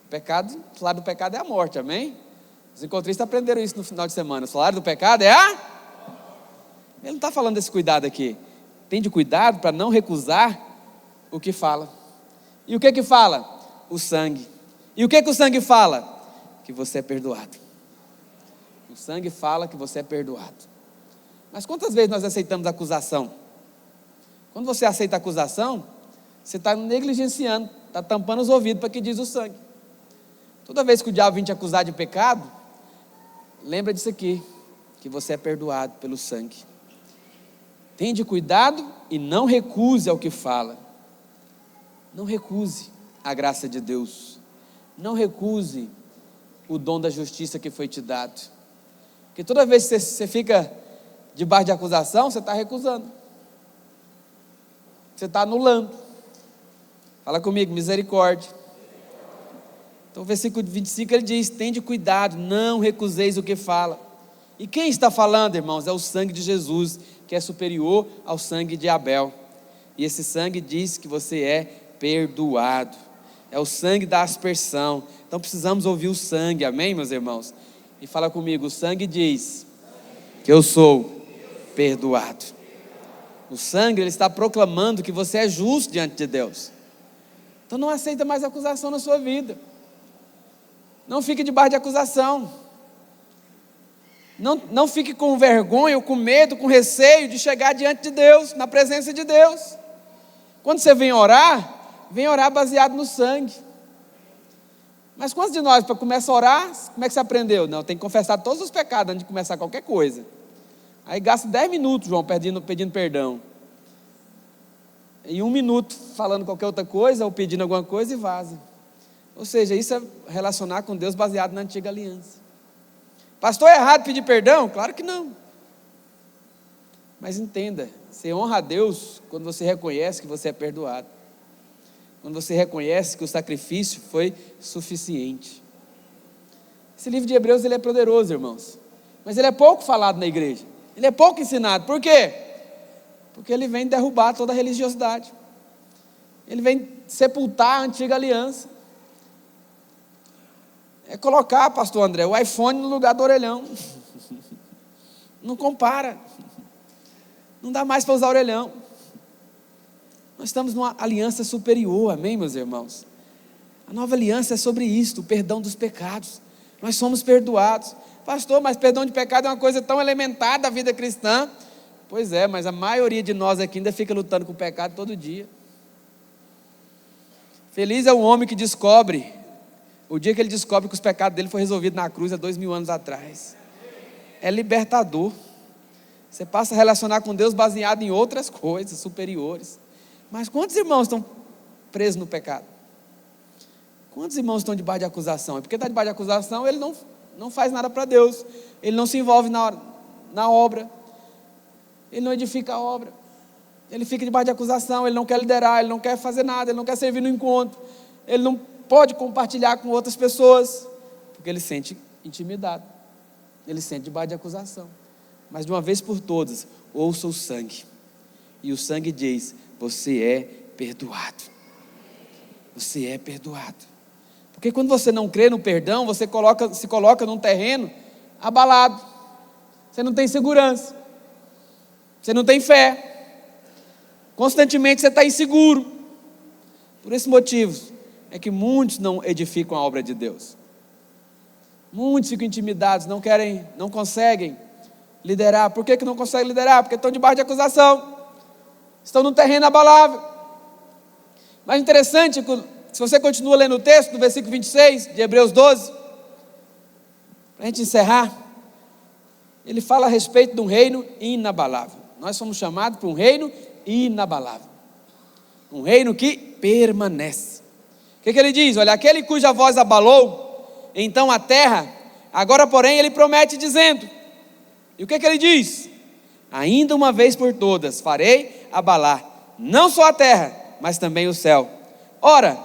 O pecado, o salário do pecado é a morte, amém? Os encontristas aprenderam isso no final de semana. O salário do pecado é a... Ele não está falando desse cuidado aqui. Tende cuidado para não recusar o que fala. E o que fala? O sangue. E o que o sangue fala? Que você é perdoado. O sangue fala que você é perdoado. Mas quantas vezes nós aceitamos a acusação? Quando você aceita a acusação, você está negligenciando, está tampando os ouvidos para o que diz o sangue. Toda vez que o diabo vem te acusar de pecado, lembra disso aqui, que você é perdoado pelo sangue. Tende cuidado e não recuse ao que fala. Não recuse a graça de Deus. Não recuse o dom da justiça que foi te dado. Porque toda vez que você fica debaixo de acusação, você está recusando. Você está anulando. Fala comigo, misericórdia. Então o versículo 25 ele diz: tende cuidado, não recuseis o que fala. E quem está falando, irmãos? É o sangue de Jesus, que é superior ao sangue de Abel. E esse sangue diz que você é perdoado. É o sangue da aspersão. Então precisamos ouvir o sangue, amém, meus irmãos? E fala comigo, o sangue diz que eu sou perdoado. O sangue, ele está proclamando que você é justo diante de Deus. Então não aceita mais acusação na sua vida. Não fique debaixo de acusação. Não fique com vergonha, ou com medo, com receio de chegar diante de Deus, na presença de Deus. Quando você vem orar baseado no sangue. Mas quantos de nós, para começar a orar, como é que você aprendeu? Não, tem que confessar todos os pecados antes de começar qualquer coisa. Aí gasta 10 minutos, João, pedindo perdão. E 1 minuto falando qualquer outra coisa, ou pedindo alguma coisa e vaza. Ou seja, isso é relacionar com Deus baseado na antiga aliança. Pastor, é errado pedir perdão? Claro que não. Mas entenda, você honra a Deus quando você reconhece que você é perdoado. Quando você reconhece que o sacrifício foi suficiente. Esse livro de Hebreus, ele é poderoso, irmãos. Mas ele é pouco falado na igreja. Ele é pouco ensinado. Por quê? Porque ele vem derrubar toda a religiosidade. Ele vem sepultar a antiga aliança. É colocar, pastor André, o iPhone no lugar do orelhão. Não compara. Não dá mais para usar orelhão. Nós estamos numa aliança superior, amém, meus irmãos? A nova aliança é sobre isso, o perdão dos pecados. Nós somos perdoados. Pastor, mas perdão de pecado é uma coisa tão elementar da vida cristã. Pois é, mas a maioria de nós aqui ainda fica lutando com o pecado todo dia. Feliz é o homem que descobre, o dia que ele descobre que os pecados dele foram resolvidos na cruz há 2000 anos atrás. É libertador. Você passa a relacionar com Deus baseado em outras coisas superiores. Mas quantos irmãos estão presos no pecado? Quantos irmãos estão debaixo de acusação? É porque está debaixo de acusação, ele não faz nada para Deus. Ele não se envolve na obra. Ele não edifica a obra. Ele fica debaixo de acusação, ele não quer liderar, ele não quer fazer nada, ele não quer servir no encontro. Ele não pode compartilhar com outras pessoas, porque ele sente intimidado. Ele sente debaixo de acusação. Mas de uma vez por todas, ouça o sangue. E o sangue diz: você é perdoado. Você é perdoado. Porque quando você não crê no perdão, você se coloca num terreno abalado. Você não tem segurança. Você não tem fé. Constantemente você está inseguro. Por esse motivo é que muitos não edificam a obra de Deus. Muitos ficam intimidados, não conseguem liderar. Por que não conseguem liderar? Porque estão debaixo de acusação. Estão num terreno abalável. Mas interessante, se você continua lendo o texto, do versículo 26 de Hebreus 12, para a gente encerrar, ele fala a respeito de um reino inabalável. Nós somos chamados para um reino inabalável. Um reino que permanece. O que ele diz? Olha, aquele cuja voz abalou, então a terra, agora porém ele promete dizendo, e o que ele diz? Ainda uma vez por todas farei abalar, não só a terra, mas também o céu. Ora,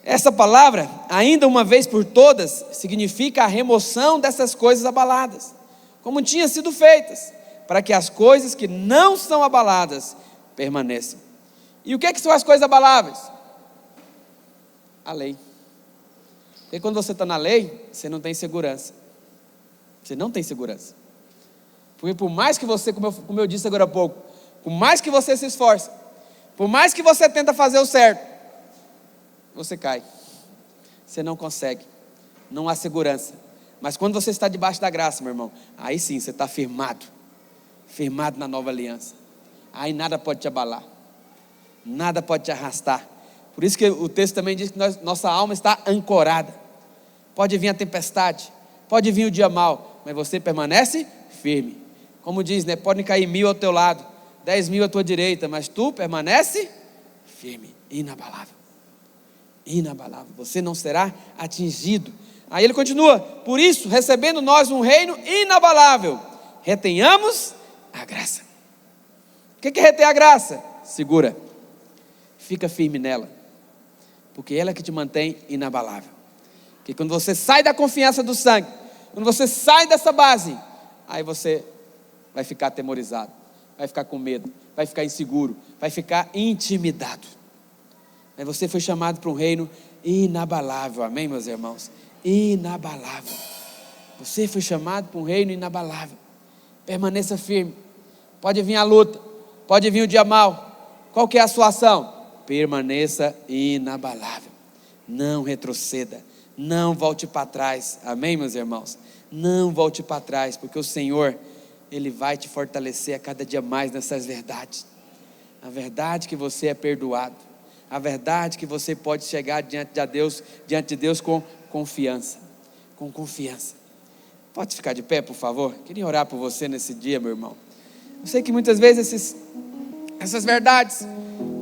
essa palavra, ainda uma vez por todas, significa a remoção dessas coisas abaladas, como tinham sido feitas, para que as coisas que não são abaladas permaneçam. E o que são as coisas abaláveis? A lei. Porque quando você está na lei, você não tem segurança. Você não tem segurança. Porque por mais que você, como eu disse agora há pouco, por mais que você se esforce, por mais que você tenta fazer o certo, você cai. Você não consegue. Não há segurança. Mas quando você está debaixo da graça, meu irmão, aí sim você está firmado. Firmado na nova aliança. Aí nada pode te abalar. Nada pode te arrastar. Por isso que o texto também diz que nossa alma está ancorada. Pode vir a tempestade, pode vir o dia mau, mas você permanece firme. Como diz, né? Podem cair 1000 ao teu lado, 10.000 à tua direita, mas tu permanece firme, inabalável. Inabalável, você não será atingido. Aí ele continua: por isso, recebendo nós um reino inabalável, retenhamos graça. O que é reter a graça? Segura. Fica firme nela. Porque ela é que te mantém inabalável. Porque quando você sai da confiança do sangue, quando você sai dessa base, aí você vai ficar atemorizado, vai ficar com medo, vai ficar inseguro, vai ficar intimidado. Mas você foi chamado para um reino inabalável, amém, meus irmãos? Inabalável. Você foi chamado para um reino inabalável. Permaneça firme. Pode vir a luta, pode vir o dia mau. Qual que é a sua ação? Permaneça inabalável. Não retroceda, não volte para trás, amém, meus irmãos? Não volte para trás, porque o Senhor, Ele vai te fortalecer a cada dia mais nessas verdades. A verdade que você é perdoado, a verdade que você pode chegar diante de Deus com confiança, com confiança. Pode ficar de pé, por favor? Queria orar por você nesse dia, meu irmão. Eu sei que muitas vezes essas verdades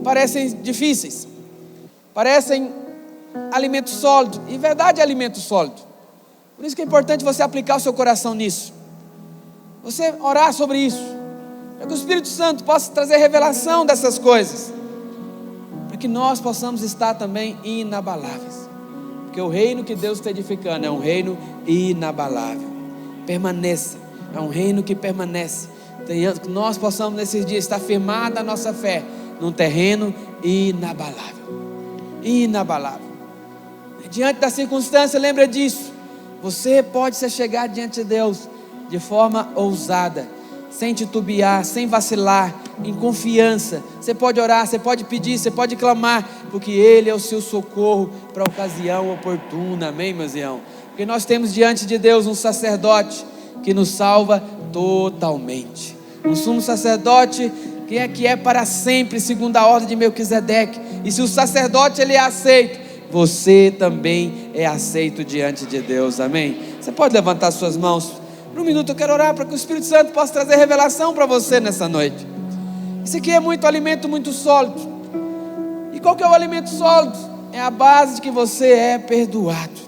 parecem difíceis, parecem alimento sólido, e verdade é alimento sólido. Por isso que é importante você aplicar o seu coração nisso, você orar sobre isso, para que o Espírito Santo possa trazer revelação dessas coisas, para que nós possamos estar também inabaláveis, porque o reino que Deus está edificando é um reino inabalável. Permaneça, é um reino que permanece. Que nós possamos nesses dias estar firmada a nossa fé num terreno inabalável. Inabalável. Diante da circunstância, lembra disso. Você pode se chegar diante de Deus de forma ousada, sem titubear, sem vacilar, em confiança. Você pode orar, você pode pedir, você pode clamar, porque Ele é o seu socorro para a ocasião oportuna, amém, meus irmãos? Porque nós temos diante de Deus um sacerdote que nos salva totalmente, um sumo sacerdote que é para sempre, segundo a ordem de Melquisedeque. E se o sacerdote ele é aceito, você também é aceito diante de Deus, amém? Você pode levantar suas mãos. Por um minuto eu quero orar para que o Espírito Santo possa trazer revelação para você nessa noite. Isso aqui é muito alimento muito sólido. E qual que é o alimento sólido? É a base de que você é perdoado.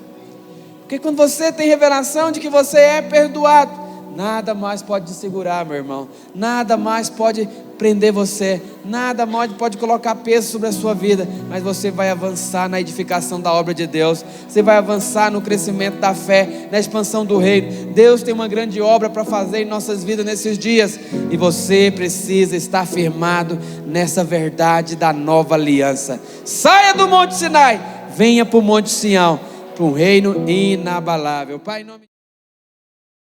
Porque quando você tem revelação de que você é perdoado, nada mais pode te segurar, meu irmão. Nada mais pode prender você. Nada mais pode colocar peso sobre a sua vida. Mas você vai avançar na edificação da obra de Deus. Você vai avançar no crescimento da fé, na expansão do reino. Deus tem uma grande obra para fazer em nossas vidas nesses dias. E você precisa estar firmado nessa verdade da nova aliança. Saia do Monte Sinai, venha para o Monte Sião, para um reino inabalável. Pai, em nome